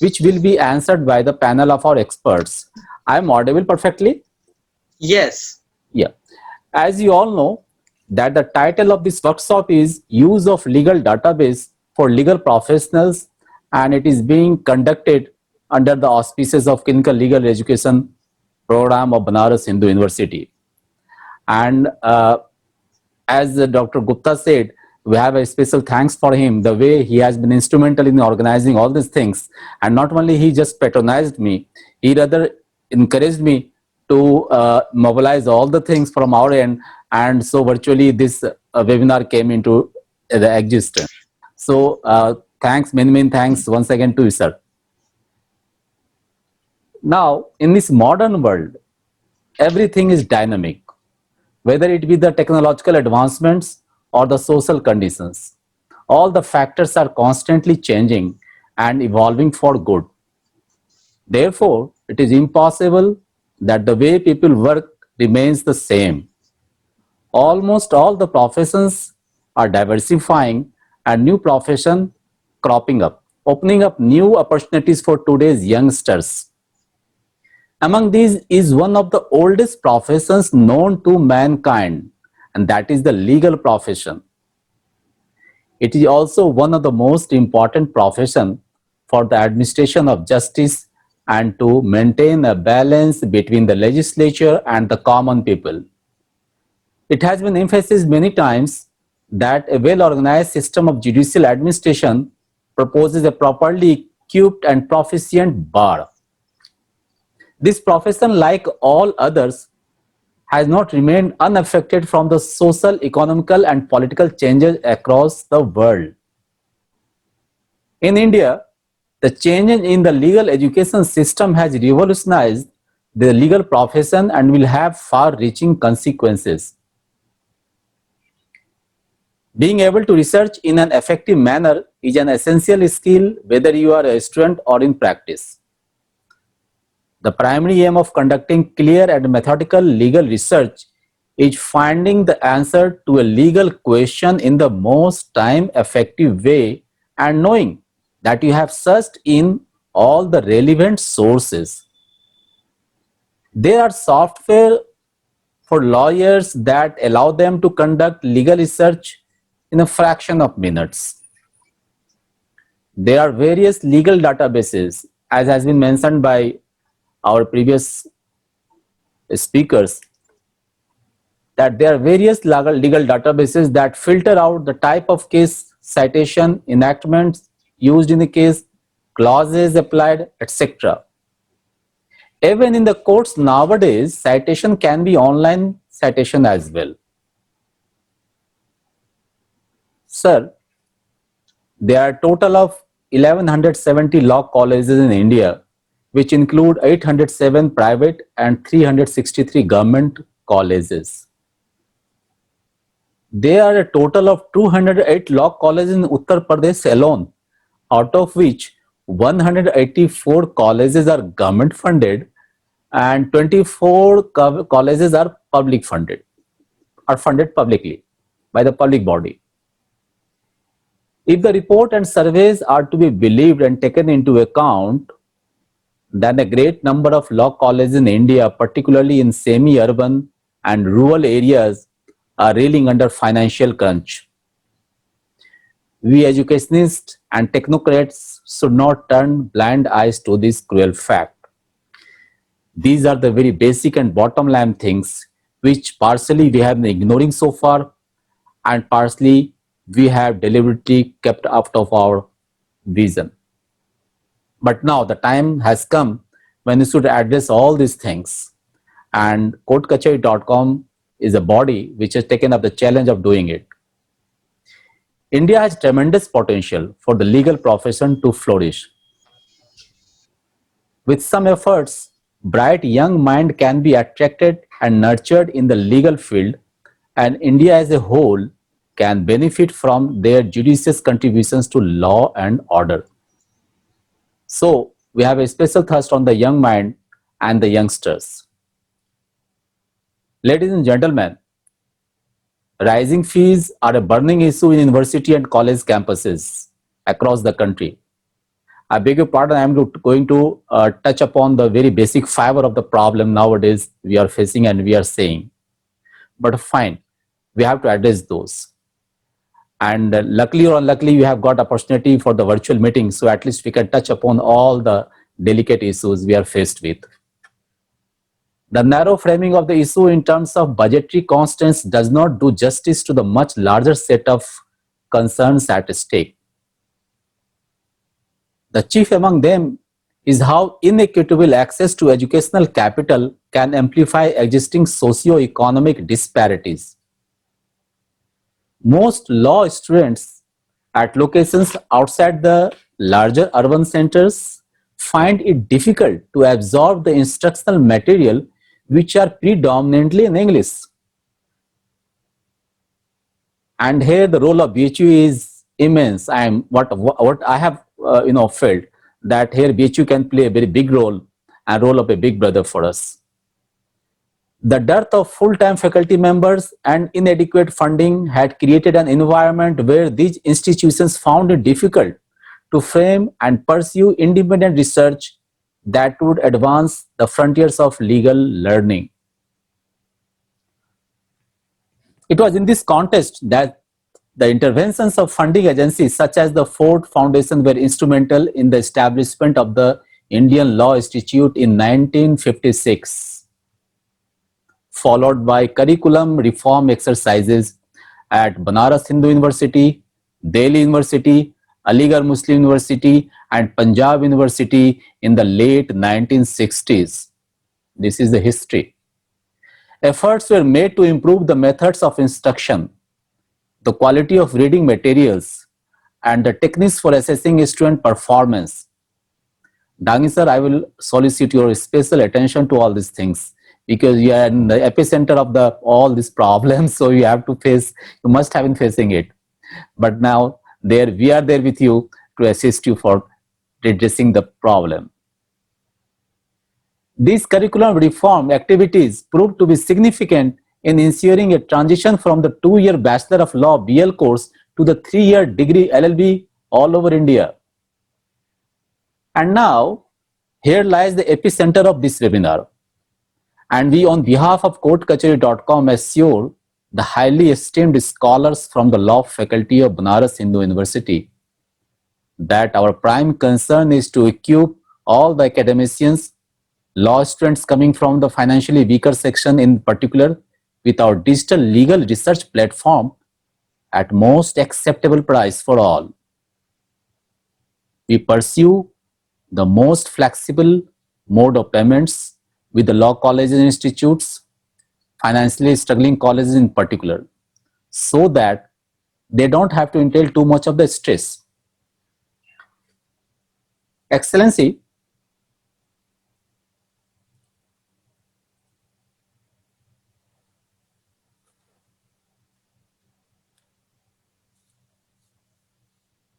which will be answered by the panel of our experts. I am audible perfectly? Yes. Yeah. As you all know, that the title of this workshop is Use of Legal Database for Legal Professionals, and it is being conducted under the auspices of Clinical Legal Education Program of Banaras Hindu University. And as Dr. Gupta said, we have a special thanks for him, the way he has been instrumental in organizing all these things. And not only he just patronized me, he rather encouraged me to mobilize all the things from our end. And so virtually this webinar came into the existence. So thanks, many thanks once again to you, sir. Now, in this modern world, everything is dynamic, whether it be the technological advancements or the social conditions. All the factors are constantly changing and evolving for good. Therefore, it is impossible that the way people work remains the same. Almost all the professions are diversifying and new professions cropping up, opening up new opportunities for today's youngsters. Among these is one of the oldest professions known to mankind, and that is the legal profession. It is also one of the most important professions for the administration of justice and to maintain a balance between the legislature and the common people. It has been emphasized many times that a well-organized system of judicial administration proposes a properly equipped and proficient bar. This profession, like all others, has not remained unaffected from the social, economical, and political changes across the world. In India, the change in the legal education system has revolutionized the legal profession and will have far-reaching consequences. Being able to research in an effective manner is an essential skill whether you are a student or in practice. The primary aim of conducting clear and methodical legal research is finding the answer to a legal question in the most time-effective way and knowing that you have searched in all the relevant sources. There are software for lawyers that allow them to conduct legal research in a fraction of minutes. There are various legal databases, as has been mentioned by our previous speakers, that there are various legal databases that filter out the type of case, citation, enactments used in the case, clauses applied, etc. Even in the courts nowadays, citation can be online citation as well. Sir, there are a total of 1170 law colleges in India, which include 807 private and 363 government colleges. There are a total of 208 law colleges in Uttar Pradesh alone, out of which 184 colleges are government funded and 24 colleges are public funded, are funded publicly by the public body. If the report and surveys are to be believed and taken into account, then a great number of law colleges in India, particularly in semi-urban and rural areas, are reeling under financial crunch. We educationists and technocrats should not turn blind eyes to this cruel fact. These are the very basic and bottom line things which partially we have been ignoring so far and partially we have deliberately kept out of our vision. But now the time has come when we should address all these things, and courtkachari.com is a body which has taken up the challenge of doing it. India has tremendous potential for the legal profession to flourish. With some efforts, bright young mind can be attracted and nurtured in the legal field, and India as a whole can benefit from their judicious contributions to law and order. So, we have a special thrust on the young mind and the youngsters. Ladies and gentlemen, rising fees are a burning issue in university and college campuses across the country. I beg your pardon, I am going to touch upon the very basic fiber of the problem nowadays we are facing and we are saying. But fine, we have to address those. And luckily or unluckily, we have got opportunity for the virtual meeting, so at least we can touch upon all the delicate issues we are faced with. The narrow framing of the issue in terms of budgetary constraints does not do justice to the much larger set of concerns at stake. The chief among them is how inequitable access to educational capital can amplify existing socio-economic disparities. Most law students at locations outside the larger urban centers find it difficult to absorb the instructional material which are predominantly in English. And here the role of BHU is immense. What I have felt that here BHU can play a very big role and role of a big brother for us. The dearth of full-time faculty members and inadequate funding had created an environment where these institutions found it difficult to frame and pursue independent research that would advance the frontiers of legal learning. It was in this context that the interventions of funding agencies such as the Ford Foundation were instrumental in the establishment of the Indian Law Institute in 1956, followed by curriculum reform exercises at Banaras Hindu University, Delhi University, Aligarh Muslim University and Punjab University in the late 1960s. This is the history. Efforts were made to improve the methods of instruction, the quality of reading materials, and the techniques for assessing student performance. Dangi sir, I will solicit your special attention to all these things because you are in the epicenter of all these problems, so you must have been facing it. But now we are there with you to assist you for redressing the problem. These curriculum reform activities proved to be significant in ensuring a transition from the 2-year Bachelor of Law BL course to the 3-year degree LLB all over India. And now, here lies the epicenter of this webinar. And we, on behalf of courtkachari.com, assure the highly esteemed scholars from the law faculty of Banaras Hindu University that our prime concern is to equip all the academicians, law students coming from the financially weaker section in particular, with our digital legal research platform at most acceptable price for all. We pursue the most flexible mode of payments with the law colleges and institutes, financially struggling colleges in particular, so that they don't have to entail too much of the stress. Excellency,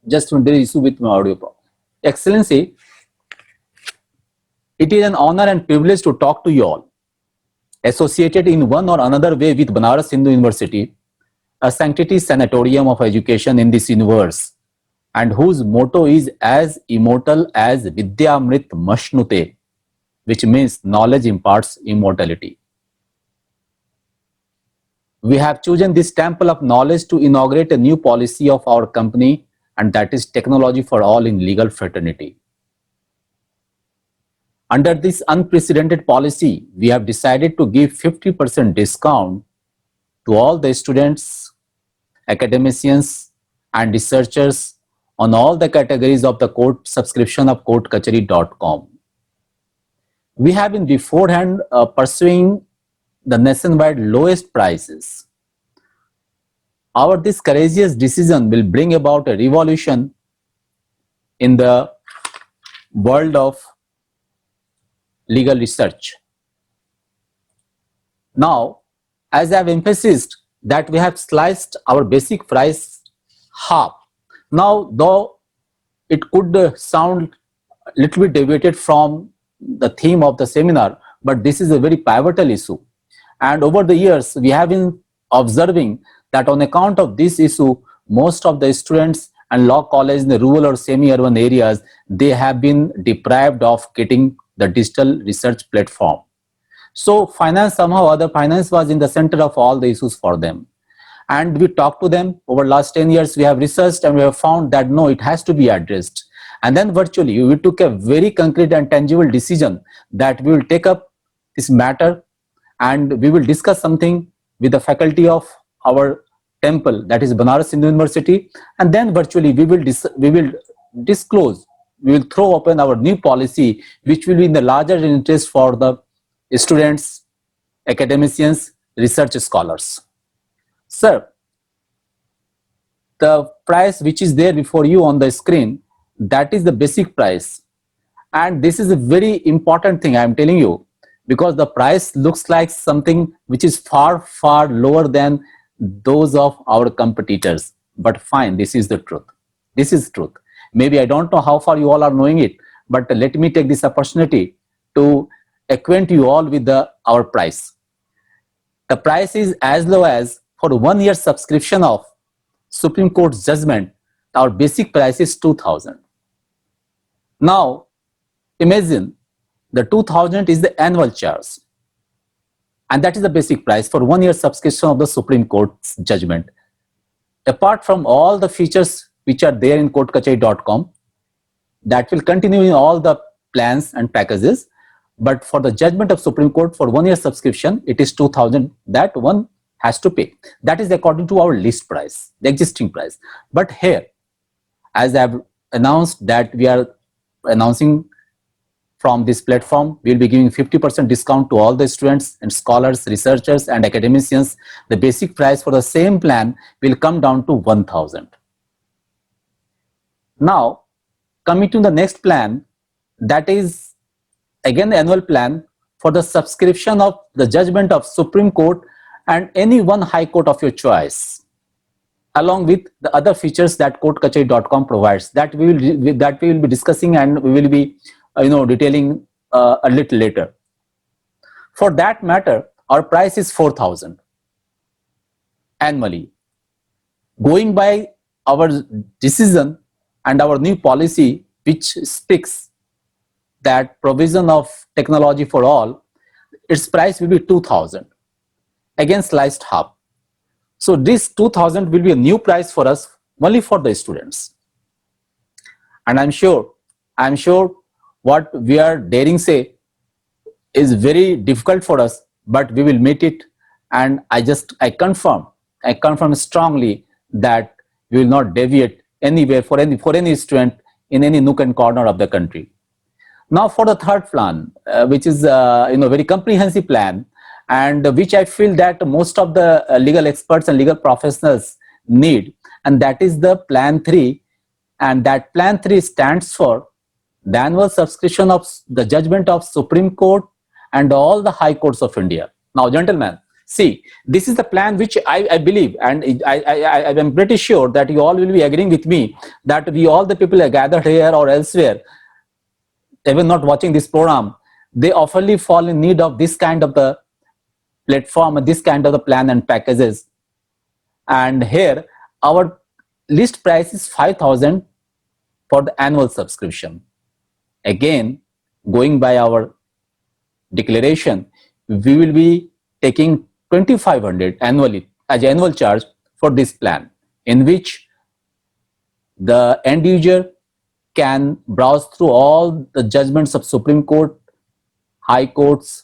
just there is issue with my audio problem. Excellency, it is an honor and privilege to talk to you all, associated in one or another way with Banaras Hindu University, a sanctity sanatorium of education in this universe, and whose motto is as immortal as Vidyamrit Mashnute, which means knowledge imparts immortality. We have chosen this temple of knowledge to inaugurate a new policy of our company, and that is technology for all in legal fraternity. Under this unprecedented policy, we have decided to give 50% discount to all the students, academicians, and researchers on all the categories of the court subscription of courtkachari.com. We have been beforehand pursuing the nationwide lowest prices. This courageous decision will bring about a revolution in the world of legal research. Now, as I have emphasized that we have sliced our basic price half. Now, though it could sound a little bit deviated from the theme of the seminar, but this is a very pivotal issue. And over the years, we have been observing that on account of this issue, most of the students and law colleges in the rural or semi-urban areas, they have been deprived of getting the digital research platform. So finance, somehow other finance was in the center of all the issues for them. And we talked to them over last 10 years, we have researched and we have found that no, it has to be addressed. And then virtually we took a very concrete and tangible decision that we will take up this matter and we will discuss something with the faculty of our temple, that is Banaras Hindu University, and then virtually we will disclose, we will throw open our new policy, which will be in the larger interest for the students, academicians, research scholars. Sir, the price which is there before you on the screen, that is the basic price. And this is a very important thing I am telling you, because the price looks like something which is far, far lower than those of our competitors. But fine, this is the truth. This is truth. Maybe I don't know how far you all are knowing it, but let me take this opportunity to acquaint you all with our price. The price is as low as, for 1 year subscription of Supreme Court's judgment, our basic price is 2,000. Now, imagine the 2,000 is the annual charge. And that is the basic price for 1 year subscription of the Supreme Court's judgment. Apart from all the features which are there in courtkachari.com, that will continue in all the plans and packages. But for the judgment of Supreme Court for 1 year subscription, it is 2,000 that one has to pay. That is according to our list price, the existing price. But here, as I have announced that we are announcing from this platform, we will be giving 50% discount to all the students and scholars, researchers and academicians. The basic price for the same plan will come down to 1,000. Now, coming to the next plan, that is again the annual plan for the subscription of the judgment of Supreme Court and any one high court of your choice, along with the other features that courtkachari.com provides, that we will be discussing and we will be detailing a little later. For that matter, our price is 4,000 annually. Going by our decision and our new policy, which speaks that provision of technology for all, its price will be 2,000, again sliced half. So this 2,000 will be a new price for us, only for the students. And I'm sure what we are daring say is very difficult for us, but we will meet it. And I confirm strongly that we will not deviate anywhere for any student in any nook and corner of the country. Now for the third plan, which is very comprehensive plan, and which I feel that most of the legal experts and legal professionals need, and that is the Plan 3. And that Plan 3 stands for the annual subscription of the judgment of Supreme Court and all the high courts of India. Now, gentlemen, see, this is the plan which I believe, and I am pretty sure that you all will be agreeing with me that we all the people are gathered here or elsewhere, even not watching this program, they oftenly fall in need of this kind of the platform and this kind of the plan and packages. And here our list price is 5,000 for the annual subscription. Again, going by our declaration, we will be taking 2,500 annually as annual charge for this plan, in which the end user can browse through all the judgments of Supreme Court, high courts,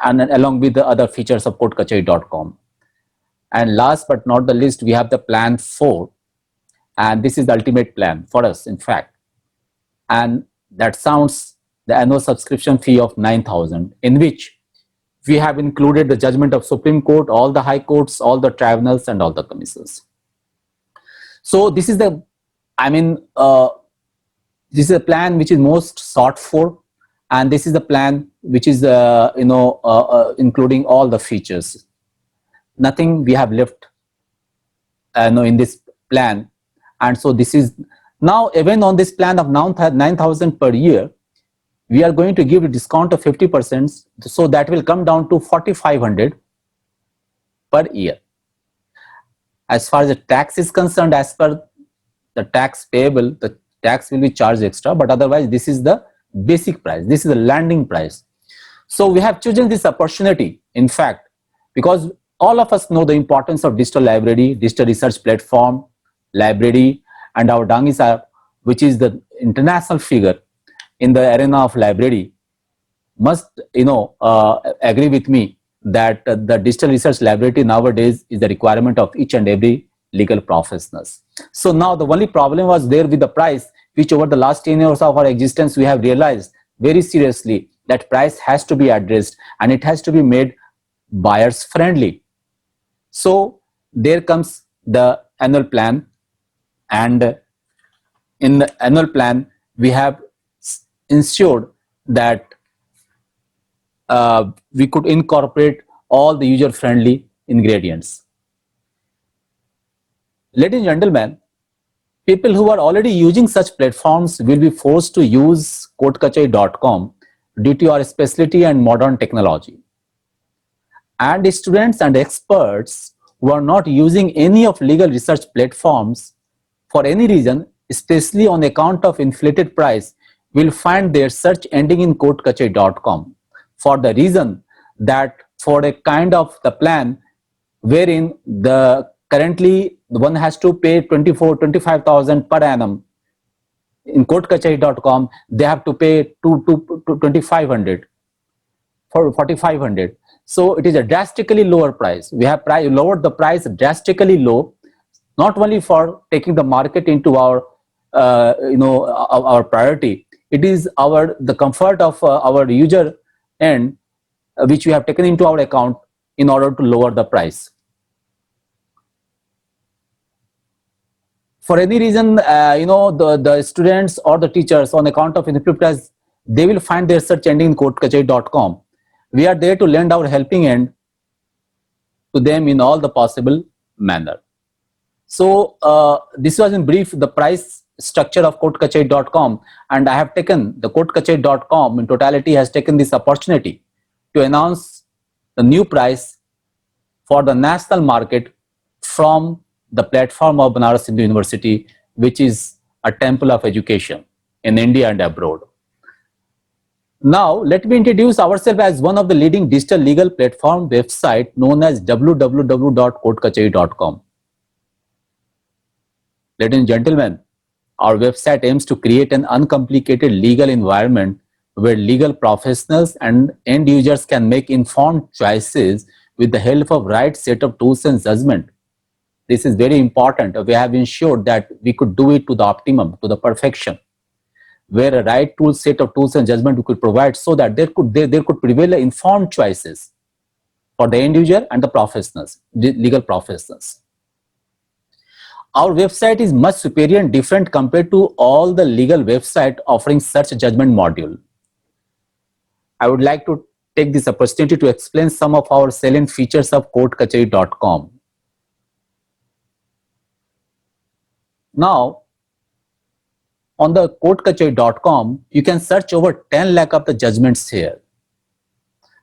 and along with the other features of courtkachari.com. And last but not the least, we have the Plan 4, and this is the ultimate plan for us, in fact. And that sounds the annual subscription fee of 9,000, in which we have included the judgment of Supreme Court, all the high courts, all the tribunals, and all the commissions. So this is the, this is a plan which is most sought for, and this is the plan which is including all the features. Nothing we have left in this plan. And so this is now, even on this plan of 9,000 per year, we are going to give a discount of 50%, so that will come down to 4,500 per year. As far as the tax is concerned, as per the tax payable, the tax will be charged extra, but otherwise this is the basic price, this is the landing price. So we have chosen this opportunity, in fact, because all of us know the importance of digital library, digital research platform, library, and our Dangisa, which is the international figure in the arena of library, must agree with me that the digital research library nowadays is the requirement of each and every legal professionals. So now the only problem was there with the price, which over the last 10 years of our existence we have realized very seriously that price has to be addressed, and it has to be made buyers friendly. So there comes the annual plan, and in the annual plan we have ensured that we could incorporate all the user-friendly ingredients. Ladies and gentlemen, people who are already using such platforms will be forced to use courtkachari.com due to our specialty and modern technology. And students and experts who are not using any of legal research platforms for any reason, especially on account of inflated price, will find their search ending in courtkachari.com, for the reason that for a kind of the plan wherein the currently one has to pay 25,000 per annum, in courtkachari.com they have to pay 2,500 for 4,500. So it is a drastically lower price. We have lowered the price drastically low, not only for taking the market into our our priority. It is the comfort of our user end, which we have taken into our account in order to lower the price. For any reason, the students or the teachers, on account of inflated price, they will find their search ending in courtkachari.com. We are there to lend our helping hand to them in all the possible manner. So this was in brief the price structure of courtkachari.com, and I have taken the courtkachari.com in totality has taken this opportunity to announce the new price for the national market from the platform of Banaras Hindu University, which is a temple of education in India and abroad. Now, let me introduce ourselves as one of the leading digital legal platform website known as www.courtkachari.com. Ladies and gentlemen, our website aims to create an uncomplicated legal environment where legal professionals and end users can make informed choices with the help of right set of tools and judgment. This is very important. We have ensured that we could do it to the optimum, to the perfection, where a right tool set of tools and judgment we could provide so that there could prevail informed choices for the end user and the professionals, the legal professionals. Our website is much superior and different compared to all the legal website offering such a judgment module. I would like to take this opportunity to explain some of our salient features of courtkachari.com. Now, on the courtkachari.com, you can search over 10 lakh of the judgments here.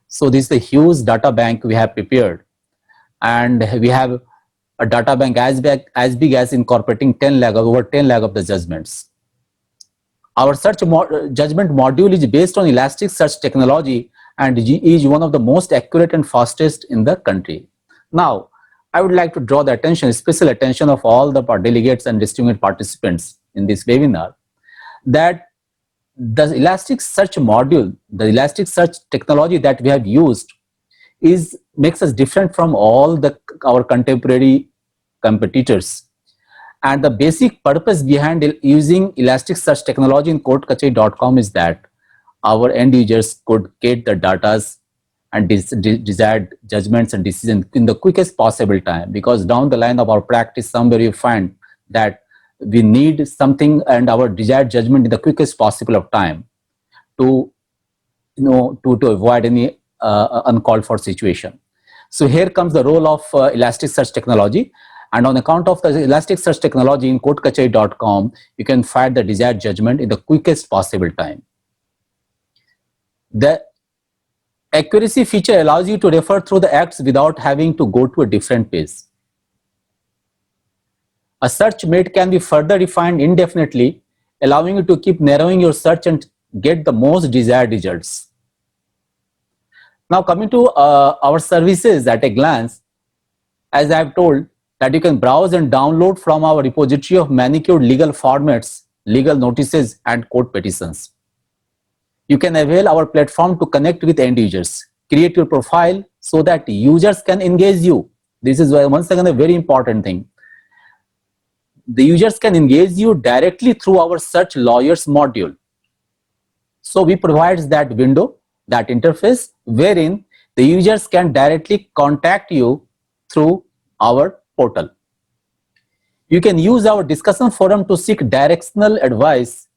So this is a huge data bank we have prepared, and we have a data bank as big as incorporating over 10 lakh of the judgments. Our judgment module is based on Elasticsearch technology and is one of the most accurate and fastest in the country. Now, I would like to draw the attention, special attention of all the delegates and distinguished participants in this webinar, that the Elasticsearch module, the Elasticsearch technology that we have used makes us different from all our contemporary competitors. And the basic purpose behind using Elasticsearch technology in courtkachari.com is that our end users could get the data and desired judgments and decisions in the quickest possible time, because down the line of our practice, somewhere you find that we need something and our desired judgment in the quickest possible of time to avoid any uncalled for situation. So here comes the role of Elasticsearch technology, and on account of the Elasticsearch technology in courtkachari.com, you can find the desired judgment in the quickest possible time. The accuracy feature allows you to refer through the acts without having to go to a different page. A search made can be further refined indefinitely, allowing you to keep narrowing your search and get the most desired results. Now, coming to our services at a glance, as I have told, that you can browse and download from our repository of manicured legal formats, legal notices, and court petitions. You can avail our platform to connect with end users, create your profile so that users can engage you. This is once again a very important thing. The users can engage you directly through our search lawyers module. So we provide that window, that interface, wherein the users can directly contact you through our portal. You can use our discussion forum to seek directional advice,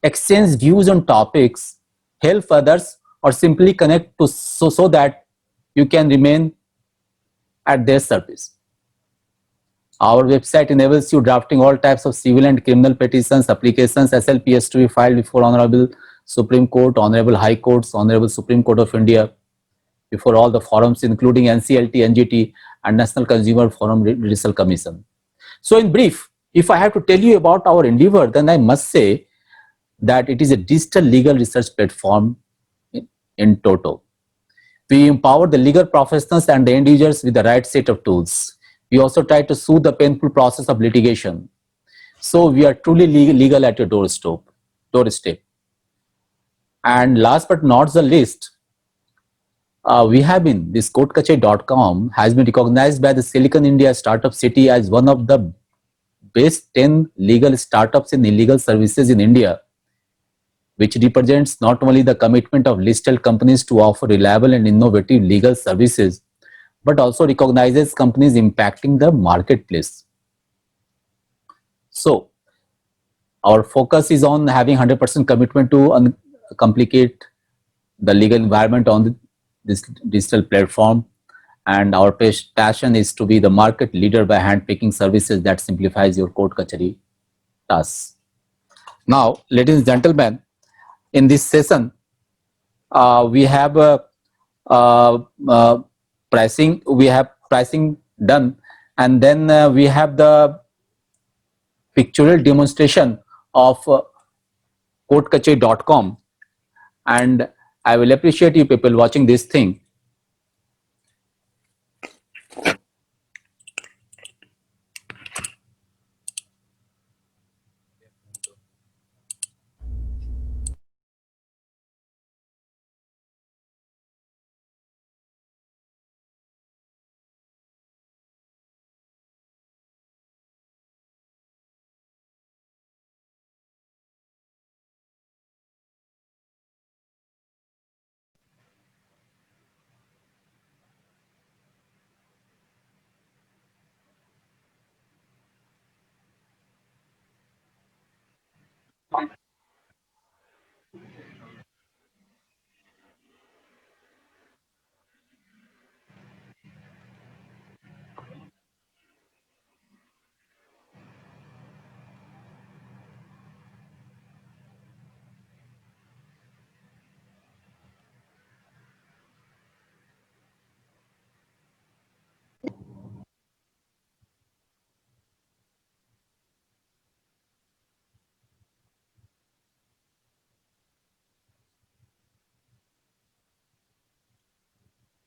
exchange views on topics, help others, or simply connect so that you can remain at their service. Our website enables you drafting all types of civil and criminal petitions, applications, SLPS to be filed before Honorable Supreme Court, Honorable High Courts, Honorable Supreme Court of India, before all the forums including NCLT, NGT, and National Consumer Forum Redressal Commission. So in brief, if I have to tell you about our endeavor, then I must say that it is a digital legal research platform in toto. We empower the legal professionals and the end users with the right set of tools. We also try to soothe the painful process of litigation. So we are truly legal at your doorstep. And last but not the least, this courtkachari.com has been recognized by the Silicon India Startup City as one of the best 10 legal startups in illegal services in India, which represents not only the commitment of listed companies to offer reliable and innovative legal services, but also recognizes companies impacting the marketplace. So, our focus is on having 100% commitment to complicate the legal environment on this digital platform, and our passion is to be the market leader by handpicking services that simplifies your court kachari tasks. Now, ladies and gentlemen, in this session, we have pricing. We have pricing done, and then we have the pictorial demonstration of courtkachari.com, and I will appreciate you people watching this thing.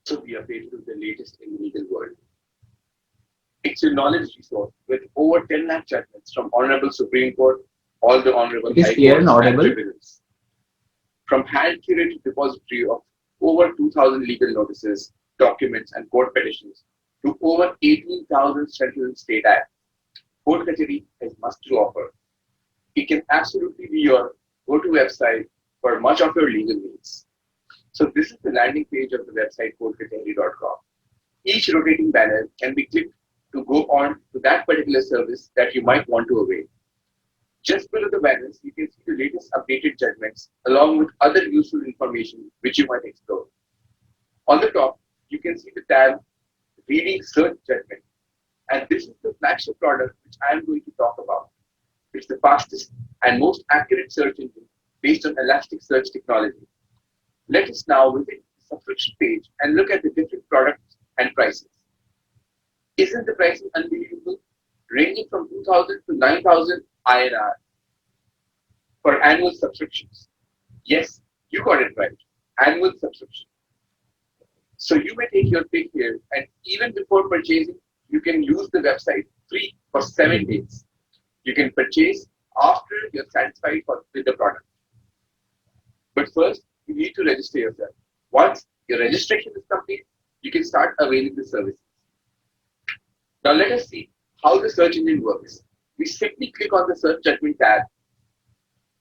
To be updated with the latest in the legal world. It's your knowledge resource with over 10 lakh judgments from Honorable Supreme Court, all the Honorable It is High clear and Courts audible. tribunals. From hand-curated depository of over 2,000 legal notices, documents, and court petitions to over 18,000 central and state acts, Court Kachari has much to offer. It can absolutely be your go-to website for much of your legal needs. So this is the landing page of the website courtkachari.com. Each rotating banner can be clicked to go on to that particular service that you might want to avail. Just below the banners, you can see the latest updated judgments along with other useful information which you might explore. On the top, you can see the tab Reading Search Judgment. And this is the flagship product which I am going to talk about. It's the fastest and most accurate search engine based on Elasticsearch technology. Let us now visit the subscription page and look at the different products and prices. Isn't the pricing unbelievable? Ranging from 2,000 to 9,000 INR for annual subscriptions. Yes, you got it right. Annual subscription. So you may take your pick here, and even before purchasing, you can use the website free for 7 days. You can purchase after you're satisfied with the product. But first, you need to register yourself. Once your registration is complete, you can start availing the services. Now let us see how the search engine works. We simply click on the search judgment tab.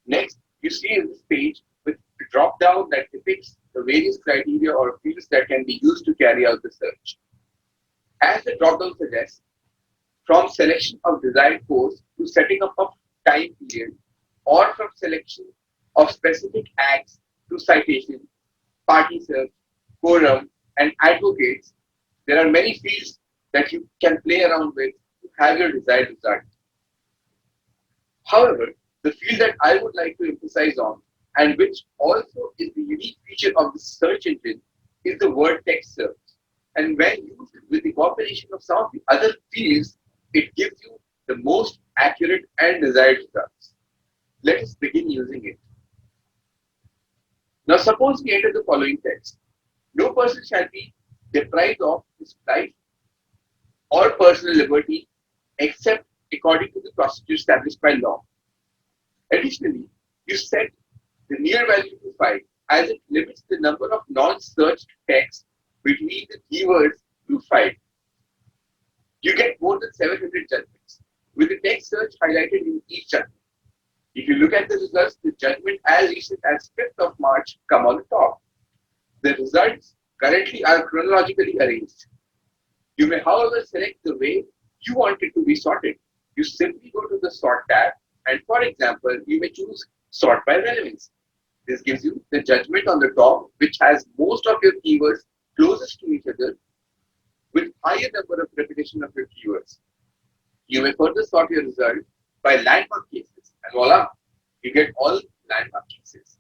Next, you see in this page with a drop down that depicts the various criteria or fields that can be used to carry out the search. As the drop down suggests, from selection of desired course to setting up of time period, or from selection of specific acts to citation, party search, quorum, and advocates, there are many fields that you can play around with to have your desired result. However, the field that I would like to emphasize on, and which also is the unique feature of the search engine, is the word text search. And when used with the cooperation of some of the other fields, it gives you the most accurate and desired results. Let us begin using it. Now suppose we enter the following text. No person shall be deprived of his life or personal liberty except according to the procedure established by law. Additionally, you set the near value to 5 as it limits the number of non-searched text between the keywords to 5. You get more than 700 judgments with the text search highlighted in each judgment. If you look at the results, the judgment as recent as 5th of March come on the top. The results currently are chronologically arranged. You may, however, select the way you want it to be sorted. You simply go to the sort tab, and for example, you may choose sort by relevance. This gives you the judgment on the top, which has most of your keywords closest to each other with higher number of repetition of your keywords. You may further sort your result by landmark cases, and voila, you get all landmark cases.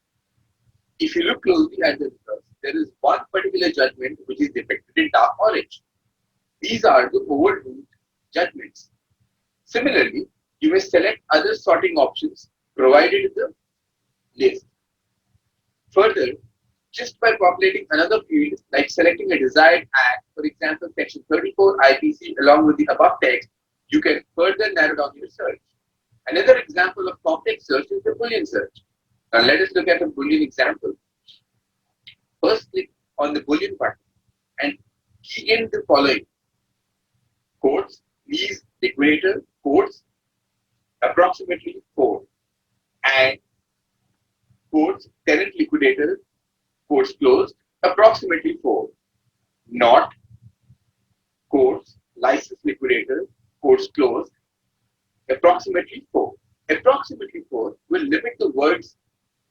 If you look closely at the results, there is one particular judgment which is depicted in dark orange. These are the overruled judgments. Similarly, you may select other sorting options provided in the list. Further, just by populating another field, like selecting a desired act, for example, section 34 IPC along with the above text, you can further narrow down your search. Another example of complex search is the Boolean search. Now let us look at a Boolean example. First, click on the Boolean button and key in the following: quotes, lease, liquidator, quotes, approximately 4, and quotes, tenant liquidator, quotes closed, approximately 4, not, quotes, license liquidator, quotes closed, approximately 4. Approximately 4 will limit the words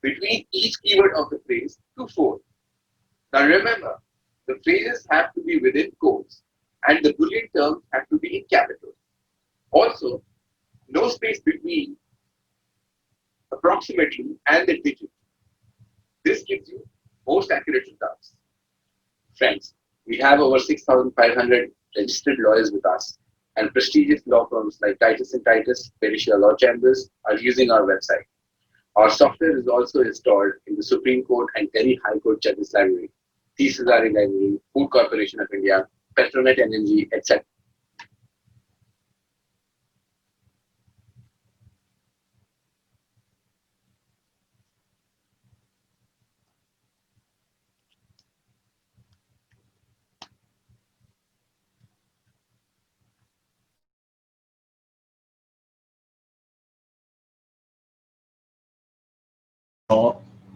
between each keyword of the phrase to 4. Now remember, the phrases have to be within quotes and the Boolean terms have to be in capitals. Also, no space between approximately and the digit. This gives you most accurate results. Friends, we have over 6,500 registered lawyers with us, and prestigious law firms like Titus & Titus, Pericia Law Chambers are using our website. Our software is also installed in the Supreme Court and Delhi High Court Judges Library, Tisazari Library, Food Corporation of India, Petronet Energy, etc.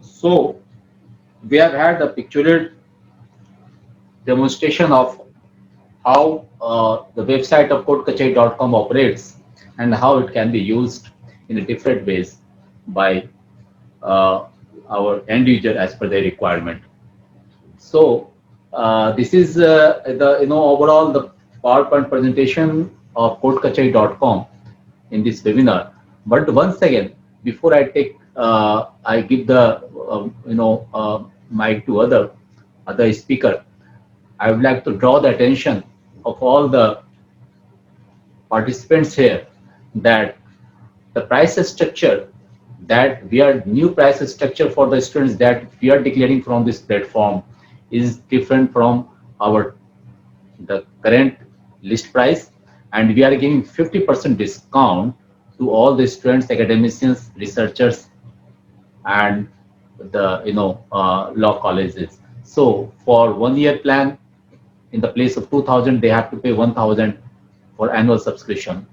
So we have had a pictorial demonstration of how the website of courtkachari.com operates and how it can be used in a different ways by our end user as per their requirement. So this is the overall the PowerPoint presentation of courtkachari.com in this webinar. But once again, before I take I give the mic to other speaker, I would like to draw the attention of all the participants here that the price structure that we are new price structure for the students that we are declaring from this platform is different from the current list price, and we are giving 50% discount to all the students, academicians, researchers, and the law colleges. So for 1 year plan, in the place of 2,000, they have to pay 1,000 for annual subscription.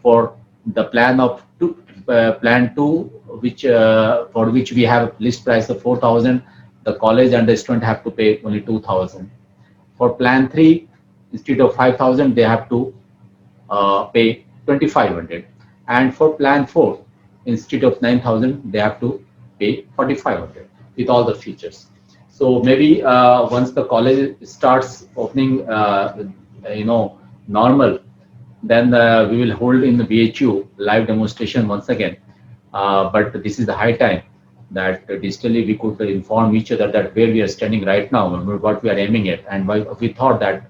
For the plan of plan 2, which for which we have list price of 4,000, the college and the student have to pay only 2,000. For plan 3, instead of 5,000, they have to pay 2,500. And for plan 4, instead of 9,000, they have to pay 4,500 with all the features. So maybe once the college starts opening, normal, then we will hold in the BHU live demonstration once again. But this is the high time that digitally we could inform each other that where we are standing right now and what we are aiming at. And we thought that,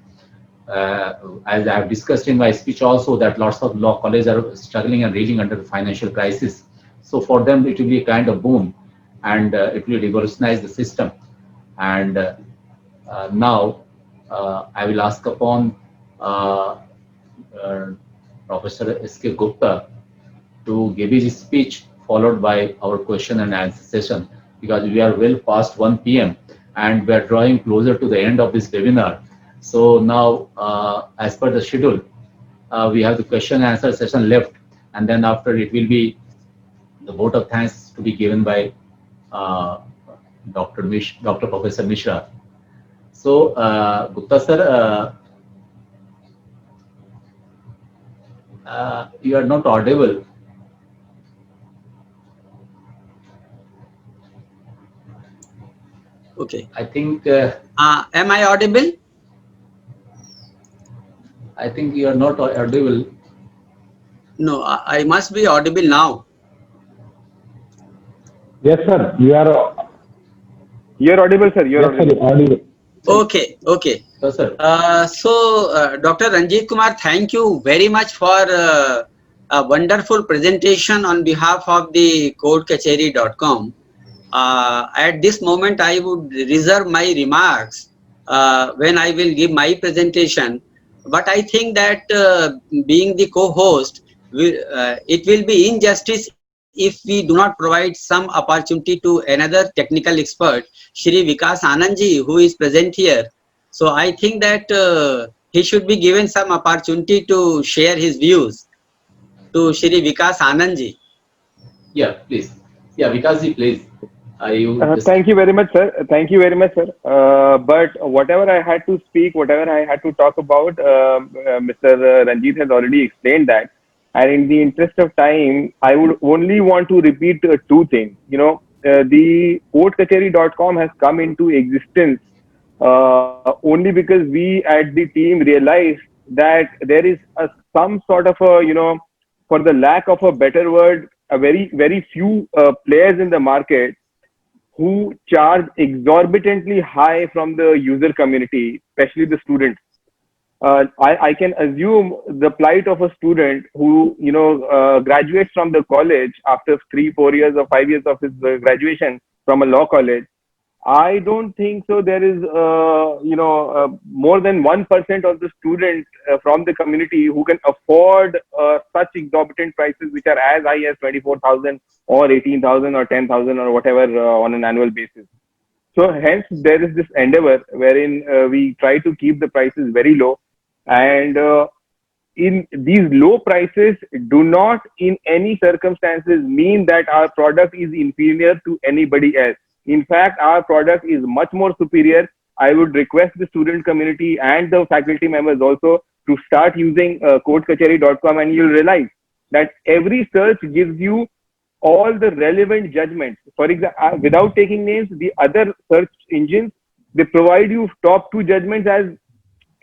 as I have discussed in my speech also, that lots of law colleges are struggling and reeling under the financial crisis. So for them, it will be a kind of boom, and it will revolutionize the system. And now I will ask upon Professor S.K. Gupta to give his speech, followed by our question and answer session, because we are well past 1 p.m. and we are drawing closer to the end of this webinar. So now, as per the schedule, we have the question and answer session left, and then after it will be the vote of thanks to be given by Dr. Professor Mishra. So, Gupta sir, you are not audible. Okay. I think. Am I audible? I think you are not audible. No, I must be audible now. Yes, sir. You are. You're audible, sir. You're Yes, sir, audible. Okay, okay. Yes, sir. Dr. Ranjit Kumar, thank you very much for a wonderful presentation on behalf of the courtkachari.com. at this moment I would reserve my remarks when I will give my presentation. But I think that being the co-host, it will be injustice if we do not provide some opportunity to another technical expert, Shri Vikas Anandji, who is present here. So I think that he should be given some opportunity to share his views to Shri Vikas Anandji. Yeah, please. Yeah, Vikasji, please. Thank you very much, sir. Thank you very much, sir. But whatever I had to speak, whatever I had to talk about, Mr. Ranjit has already explained that. And in the interest of time, I would only want to repeat two things. The courtkacheri.com has come into existence only because we at the team realized that there is some sort of a, for the lack of a better word, a very few players in the market who charge exorbitantly high from the user community, especially the students. I can assume the plight of a student who, graduates from the college after 3-4 years or 5 years of his graduation from a law college. I don't think so. There is, more than 1% of the students from the community who can afford such exorbitant prices, which are as high as 24,000 or 18,000 or 10,000 or whatever on an annual basis. So hence there is this endeavor wherein we try to keep the prices very low, and in these low prices do not in any circumstances mean that our product is inferior to anybody else. In fact, our product is much more superior. I would request the student community and the faculty members also to start using courtkacheri.com, and you'll realize that every search gives you all the relevant judgments. For example, without taking names, the other search engines, they provide you top 2 judgments as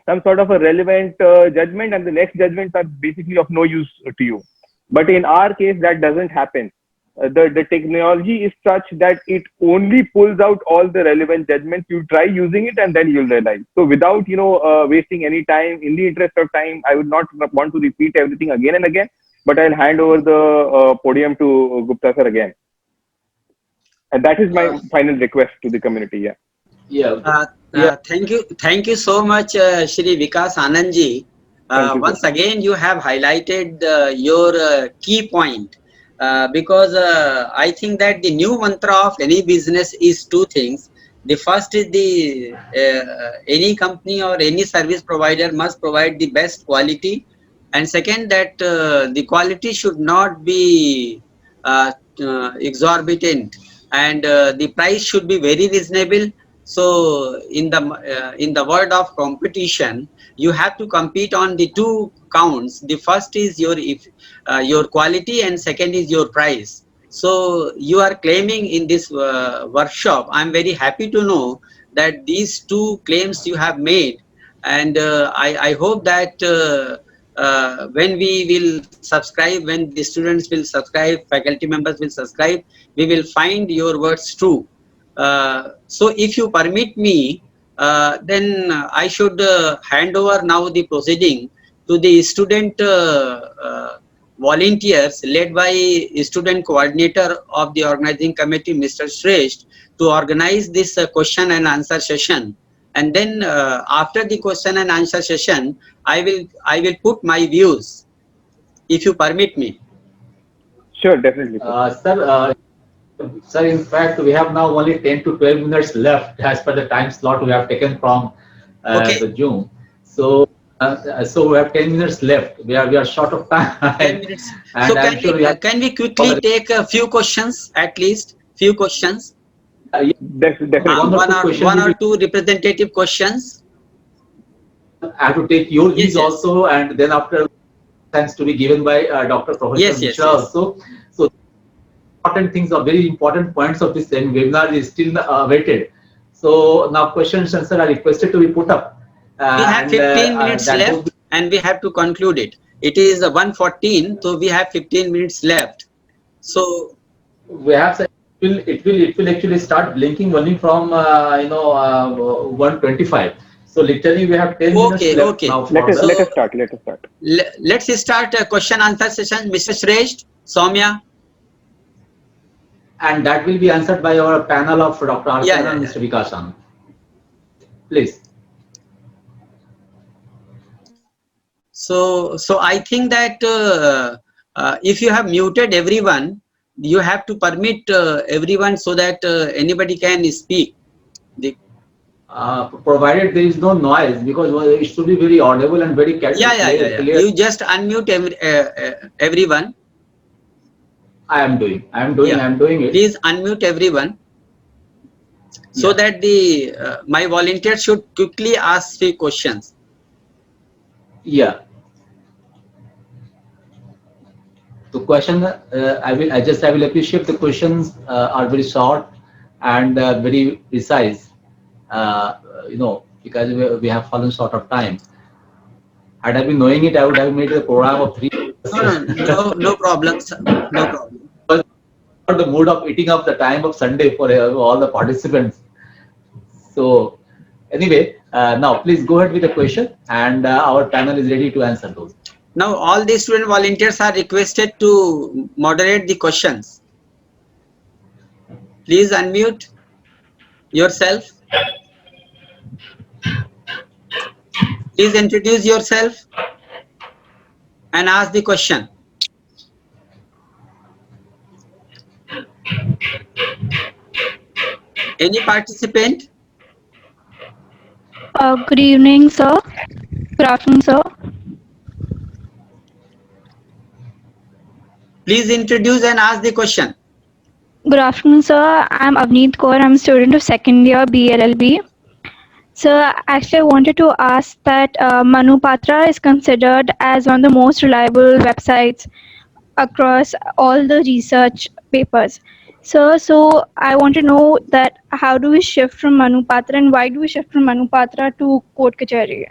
some sort of a relevant judgment, and the next judgments are basically of no use to you. But in our case, that doesn't happen. The technology is such that it only pulls out all the relevant judgments. You try using it and then you'll realize. So without, wasting any time, in the interest of time, I would not want to repeat everything again and again, but I'll hand over the podium to Gupta sir again. And that is my final request to the community. Yeah. Thank you so much, Shri Vikas Anandji. Once again, you have highlighted your key point. Because I think that the new mantra of any business is 2 things. The first is any company or any service provider must provide the best quality, and second that the quality should not be exorbitant, and the price should be very reasonable. So in the world of competition, you have to compete on the 2 counts. The first is your quality, and second is your price. So you are claiming in this workshop, I'm very happy to know that these 2 claims you have made, and I hope that when we will subscribe, when the students will subscribe, faculty members will subscribe, we will find your words true. So if you permit me, then I should hand over now the proceeding to the student volunteers led by student coordinator of the organizing committee, Mr. Shresht, to organize this question and answer session. And then after the question and answer session, I will put my views, if you permit me. Sure, definitely. Sir, in fact, we have now only 10 to 12 minutes left as per the time slot we have taken from the Zoom. So we have 10 minutes left. We are short of time. 10 minutes. And So can we quickly take a few questions, at least few questions? Definitely. One or two representative questions. I have to take your views Yes, yes. also, and then after thanks to be given by Dr. Professor Yes, yes, Mishra yes. also. So important things are very important points of this webinar is still awaited. So now questions and answers are requested to be put up. We have 15 minutes left, and we have to conclude it. It is 1:14, so we have 15 minutes left. So We have it will actually start blinking only from 1:25. So literally we have 10 minutes left okay. now. Let us So- start. let's start a question answer session. Mr. Shresht, Soumya. And that will be answered by our panel of Dr. Arkan Yeah, yeah, and yeah. Mr. Vikas Anand. Please. So I think that if you have muted everyone, you have to permit everyone so that anybody can speak. The, Provided there is no noise, because it should be very audible and very yeah. clear. You just unmute everyone. I am doing it. Please unmute everyone so Yeah. that the my volunteer should quickly ask few questions. Yeah. The question, I will appreciate the questions are very short and very precise. Because we have fallen short of time. Had I been knowing it, I would have made a program of 3 hours. No problem, sir. No problem. But not the mood of eating up the time of Sunday for all the participants. So anyway, now please go ahead with the question, and our panel is ready to answer those. Now all the student volunteers are requested to moderate the questions. Please unmute yourself. Please introduce yourself and ask the question. Any participant? Good evening, sir. Good afternoon, sir. Please introduce and ask the question. Good afternoon, sir. I'm Avneet Kaur. I'm a student of second year BLLB. Sir, actually, I wanted to ask that Manupatra is considered as one of the most reliable websites across all the research papers. Sir, so I want to know that how do we shift from Manupatra and why do we shift from Manupatra to Court Kachari?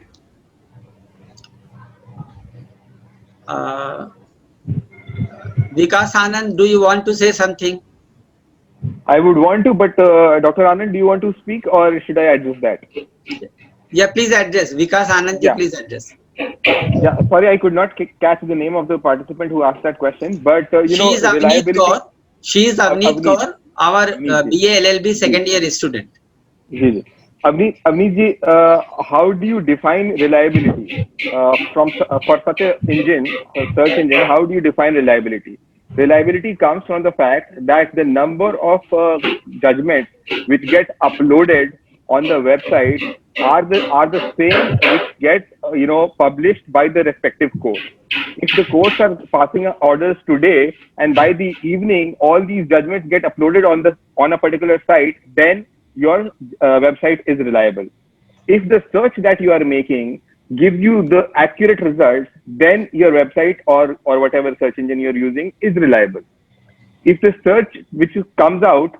Vikas Anand, do you want to say something? I would want to, but Dr. Anand, do you want to speak or should I address that? Yeah, please address. Vikas Anand, Yeah. please address. Yeah, sorry, I could not catch the name of the participant who asked that question, but She is Avneet Kaur. She is Avneet Kaur, our BA LLB second year student. Ji. Avneet ji, how do you define reliability for such a engine, a search engine? How do you define reliability? Reliability comes from the fact that the number of judgments which get uploaded on the website are the same which get published by the respective court. If the courts are passing orders today and by the evening all these judgments get uploaded on a particular site, then your website is reliable. If the search that you are making gives you the accurate results, then your website or whatever search engine you're using is reliable. If the search which comes out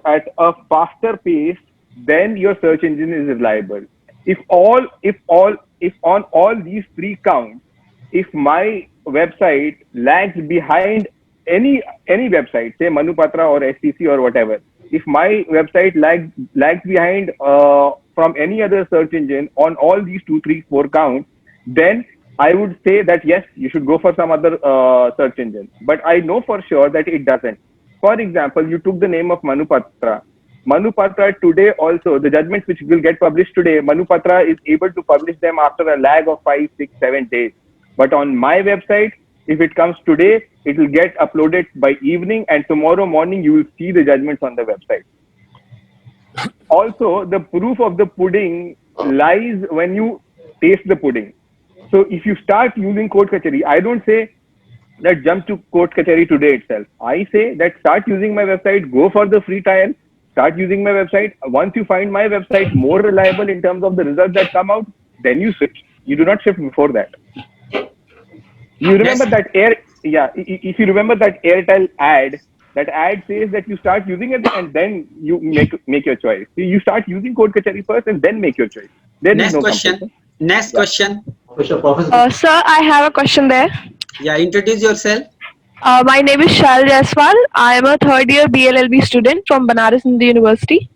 at a faster pace, then your search engine is reliable. If on all these three counts, if my website lags behind any website, say Manupatra or STC or whatever, if my website lags behind from any other search engine on all these 2, 3, 4 counts, then I would say that yes, you should go for some other search engine. But I know for sure that it doesn't. For example, you took the name of Manupatra. Manupatra today also, the judgments which will get published today, Manupatra is able to publish them after a lag of 5, 6, 7 days. But on my website, if it comes today, it will get uploaded by evening, and tomorrow morning you will see the judgments on the website. Also, the proof of the pudding lies when you taste the pudding. So if you start using Court Kachari, I don't say that jump to Court Kachari today itself. I say that start using my website, go for the free trial, start using my website. Once you find my website more reliable in terms of the results that come out, then you switch. You do not shift before that. You remember that if you remember that Airtel ad, that ad says that you start using it and then you make your choice. You start using Court Kachari first and then make your choice. There is no compulsion. Next question. Sir, I have a question there. Yeah, introduce yourself. My name is Shal Jaiswal. I am a third year BLLB student from Banaras Hindu University.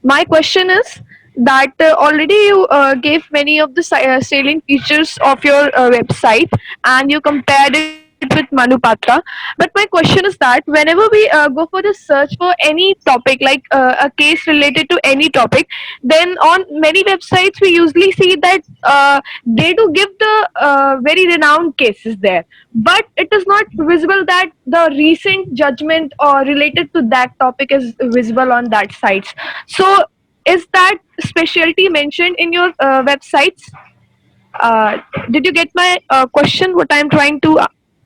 My question is that already you gave many of the salient features of your website and you compared it with Manu Patra. But my question is that whenever we go for the search for any topic, like a case related to any topic, then on many websites we usually see that they do give the very renowned cases there, but it is not visible that the recent judgment or related to that topic is visible on that sites. So is that specialty mentioned in your websites? Did you get my question? What I'm trying to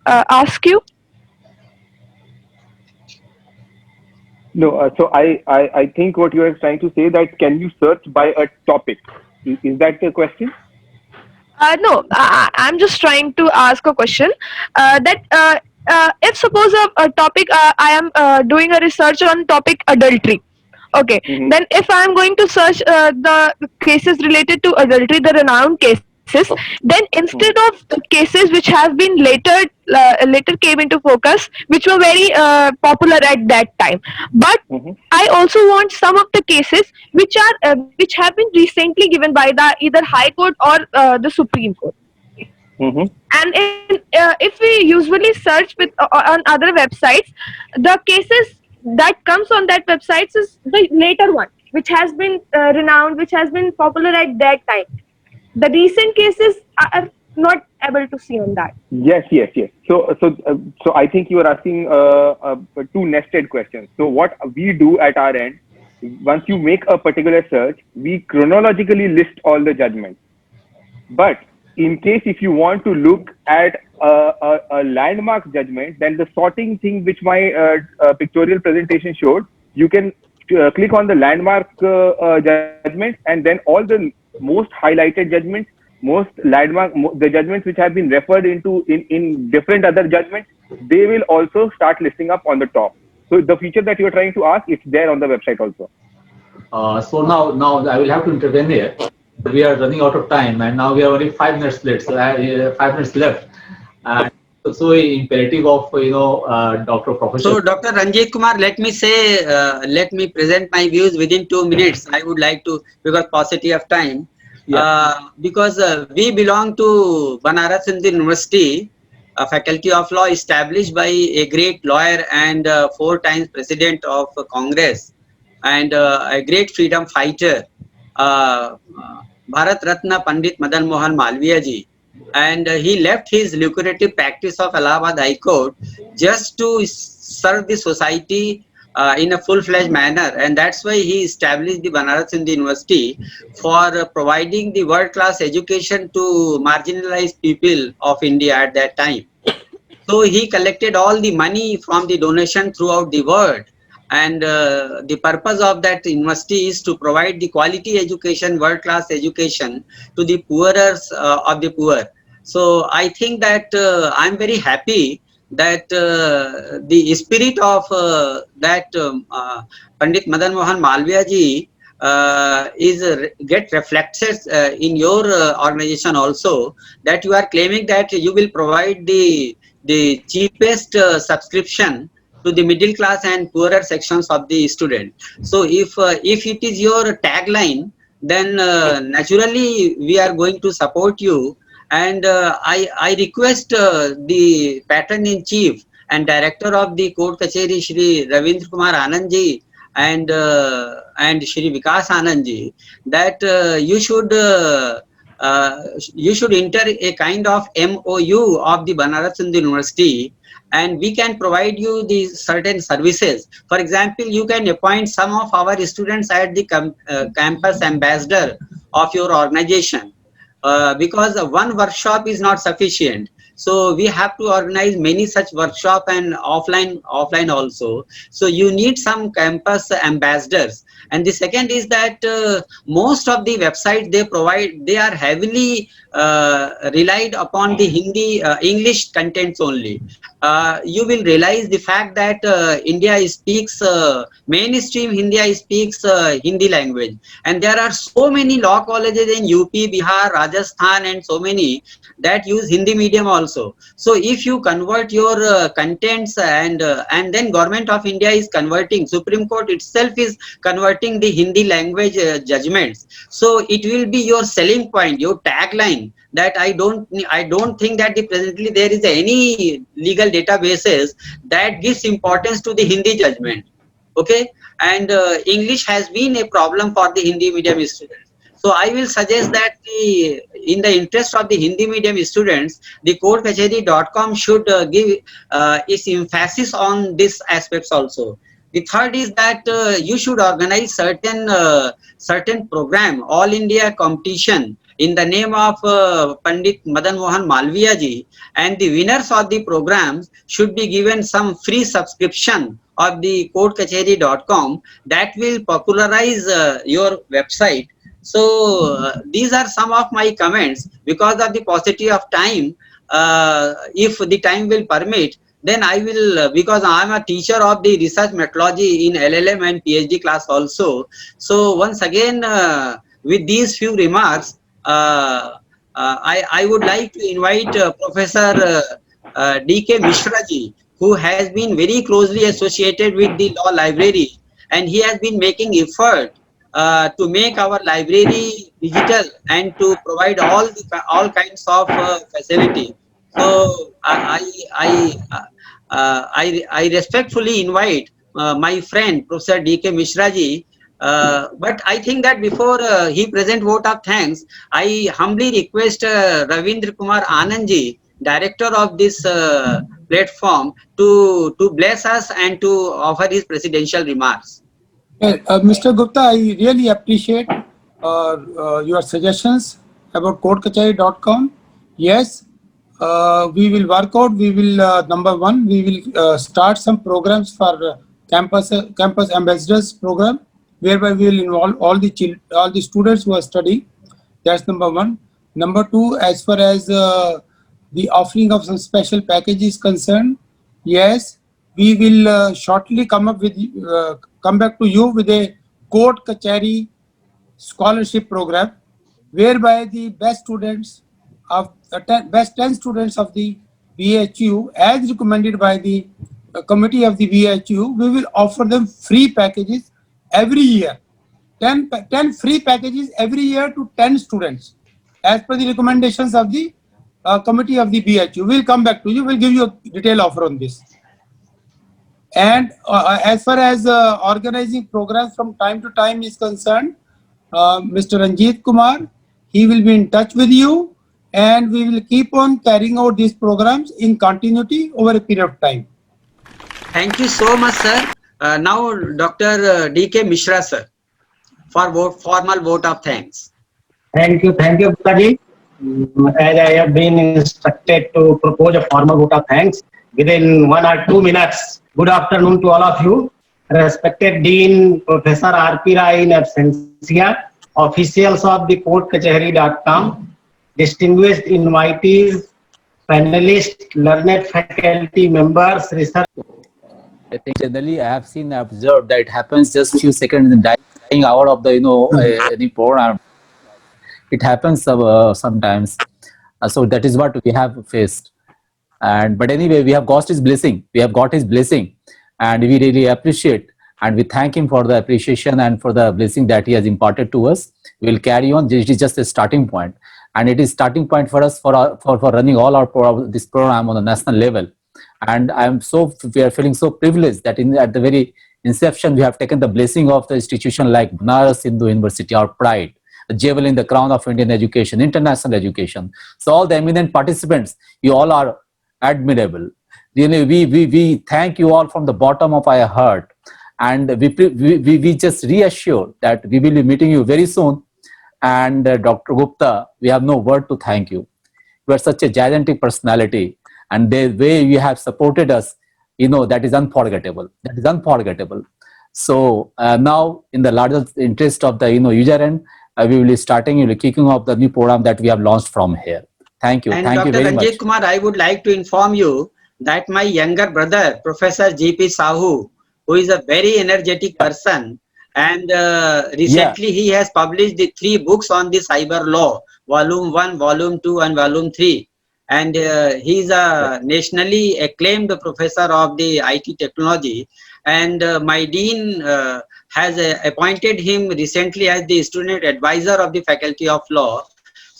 ask you? No, so I think what you are trying to say that can you search by a topic? Is that the question? No, I'm just trying to ask a question. If suppose a topic, I am doing a research on topic adultery. Okay, then if I am going to search the cases related to adultery, the renowned cases, then instead of the cases which have been later came into focus, which were very popular at that time, but I also want some of the cases which have been recently given by the either High Court or the Supreme Court. And if we usually search with on other websites, the cases that comes on that websites is the later one, which has been renowned, which has been popular at that time. The recent cases are not able to see on that. Yes. So I think you are asking two nested questions. So what we do at our end, once you make a particular search, we chronologically list all the judgments. But in case if you want to look at a landmark judgment, then the sorting thing which my pictorial presentation showed, you can click on the landmark judgment, and then all the most highlighted judgments, the judgments which have been referred into in different other judgments, they will also start listing up on the top. So the feature that you're trying to ask, it's there on the website also. So now I will have to intervene here. We are running out of time, and now we have only 5 minutes left. So 5 minutes left. And so imperative of Dr. Professor. So Dr. Ranjit Kumar, let me present my views within 2 minutes. I would like to, because paucity of time. Because we belong to Banaras Hindu University, a faculty of law established by a great lawyer and 4 times president of Congress and a great freedom fighter, Bharat Ratna Pandit Madan Mohan Malviya ji. And he left his lucrative practice of Allahabad High Court just to serve the society in a full-fledged manner, and that's why he established the Banaras Hindu University for providing the world-class education to marginalized people of India at that time. So he collected all the money from the donation throughout the world, and the purpose of that university is to provide the quality education, world-class education to the poorest of the poor. So I think that I'm very happy that the spirit of Pandit Madan Mohan Malviya ji get reflected in your organization also, that you are claiming that you will provide the cheapest subscription to the middle class and poorer sections of the student. So if it is your tagline, then naturally we are going to support you. And I request the patron-in-chief and director of the court kacheri, Shri Ravindra Kumar Anand ji and Shri Vikas Anand ji, that you should enter a kind of MOU of the Banaras Hindu University, and we can provide you the certain services. For example, you can appoint some of our students as the campus ambassador of your organization. Because one workshop is not sufficient, so we have to organize many such workshop and offline also. So you need some campus ambassadors. And the second is that most of the websites they provide, they are heavily relied upon the Hindi English contents only. You will realize the fact that India speaks mainstream India speaks Hindi language, and there are so many law colleges in UP, Bihar, Rajasthan, and so many that use Hindi medium also. So if you convert your contents and then Government of India is converting, Supreme Court itself is converting the Hindi language judgments. So it will be your selling point, your tagline, again that I don't think that presently there is any legal databases that gives importance to the Hindi judgment. Okay, and English has been a problem for the Hindi medium students. So I will suggest that in the interest of the Hindi medium students, the codekacheri.com should give its emphasis on these aspects also. The third is that you should organize certain program, all India competition in the name of Pandit Madan Mohan Malviya ji, and the winners of the programs should be given some free subscription of the codekacheri.com that will popularize your website. So these are some of my comments. Because of the paucity of time, if the time will permit, then I will, because I am a teacher of the research methodology in LLM and PhD class also. So once again, with these few remarks, I would like to invite Professor D.K. Mishra ji, who has been very closely associated with the law library, and he has been making effort to make our library digital and to provide all kinds of facility. So I respectfully invite my friend Professor D.K. Mishra ji. But I think that before he present vote of thanks, I humbly request Ravindra Kumar Anand ji, director of this platform, to bless us and to offer his presidential remarks. Mr. Gupta, I really appreciate your suggestions about codekacheri.com. Yes, we will work out. We will number one, we will start some programs for campus ambassadors program, whereby we will involve all the students who are studying. That's number one. Number two, as far as the offering of some special package is concerned, yes, we will shortly come back to you with a Code Kacheri scholarship program, whereby the best students of best 10 students of the BHU, as recommended by the committee of the BHU, we will offer them free packages every year. 10 free packages every year to 10 students, as per the recommendations of the committee of the BHU. We'll come back to you. We'll give you a detailed offer on this. And as far as organizing programs from time to time is concerned, Mr. Ranjit Kumar, he will be in touch with you, and we will keep on carrying out these programs in continuity over a period of time. Thank you so much, sir. Now, Dr. D.K. Mishra, sir, for formal vote of thanks. Thank you, Gupta ji. As I have been instructed to propose a formal vote of thanks within 1 or 2 minutes. Good afternoon to all of you. Respected Dean Professor R.P. Rai in absentia, officials of the codekacheri.com, distinguished invitees, panelists, learned faculty members, research. I think generally I have observed that it happens just few seconds in dying out of the any program. It happens sometimes. So that is what we have faced. But anyway, we have got his blessing. We have got his blessing, and we really appreciate and we thank him for the appreciation and for the blessing that he has imparted to us. We will carry on. It is just a starting point, and it is starting point for us for running all our this program on the national level. And we are feeling so privileged that at the very inception we have taken the blessing of the institution like Banaras Hindu University, our pride, the jewel in the crown of Indian education, international education. So all the eminent participants, you all are admirable. We thank you all from the bottom of our heart, and we just reassure that we will be meeting you very soon. And Dr. Gupta, we have no word to thank you. You are such a gigantic personality, and the way you have supported us, that is unforgettable. That is unforgettable. So now, in the largest interest of the user end, we will be kicking off the new program that we have launched from here. Thank you. And Thank you Dr. very Ranjit much. Kumar, I would like to inform you that my younger brother, Professor G.P. Sahu, who is a very energetic person, and recently he has published the 3 books on the cyber law, Volume 1, Volume 2, and Volume 3. And he is a nationally acclaimed professor of the IT technology. And my dean has appointed him recently as the student advisor of the Faculty of Law.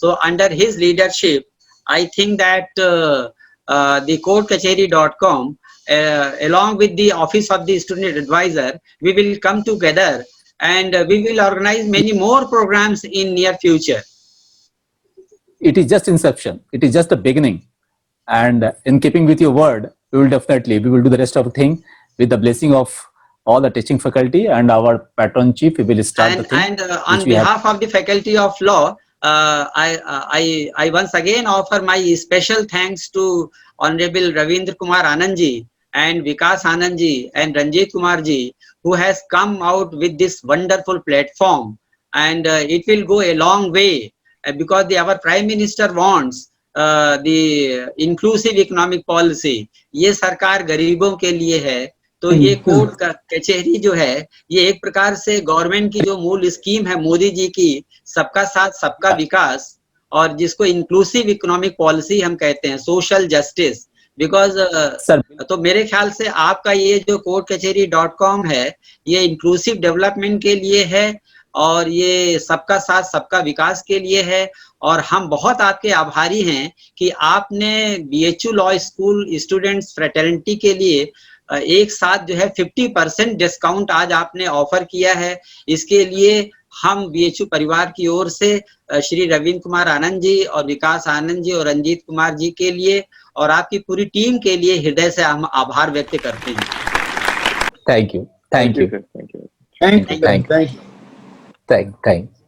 So under his leadership, I think that the courtkacheri.com, along with the Office of the Student Advisor, we will come together and we will organize many more programs in near future. It is just inception. It is just the beginning. And in keeping with your word, we will do the rest of the thing with the blessing of all the teaching faculty and our patron chief. We will start the thing. And on behalf of the Faculty of Law, I once again offer my special thanks to Honorable Ravindra Kumar Anandji and Vikas Anandji and Ranjit Kumarji, who has come out with this wonderful platform. And it will go a long way because our Prime Minister wants the inclusive economic policy. ये सरकार गरीबों के लिए है, तो ये court कचहरी जो है, ये एक प्रकार से गवर्नमेंट की जो मूल स्कीम है मोदी जी की, सबका साथ सबका विकास, और जिसको इंक्लूसिव इकोनॉमिक पॉलिसी हम कहते हैं, सोशल जस्टिस, बिकॉज तो मेरे ख्याल से आपका ये जो courtkacheri.com है, ये इंक्लूसिव डेवलपमेंट के लिए है और ये सबका साथ सबका विकास के लिए है। और हम बहुत आपके आभारी हैं कि आपने BHU law school students fraternity के लिए एक साथ जो है 50% डिस्काउंट आज आपने ऑफर किया है। इसके लिए हम BHU परिवार की ओर से श्री रविंद्र कुमार आनंद जी और विकास आनंद जी और रंजीत कुमार जी के लिए और आपकी पूरी टीम के लिए हृदय से हम आभार व्यक्त करते हैं। Thank you. Thank you. Thank you.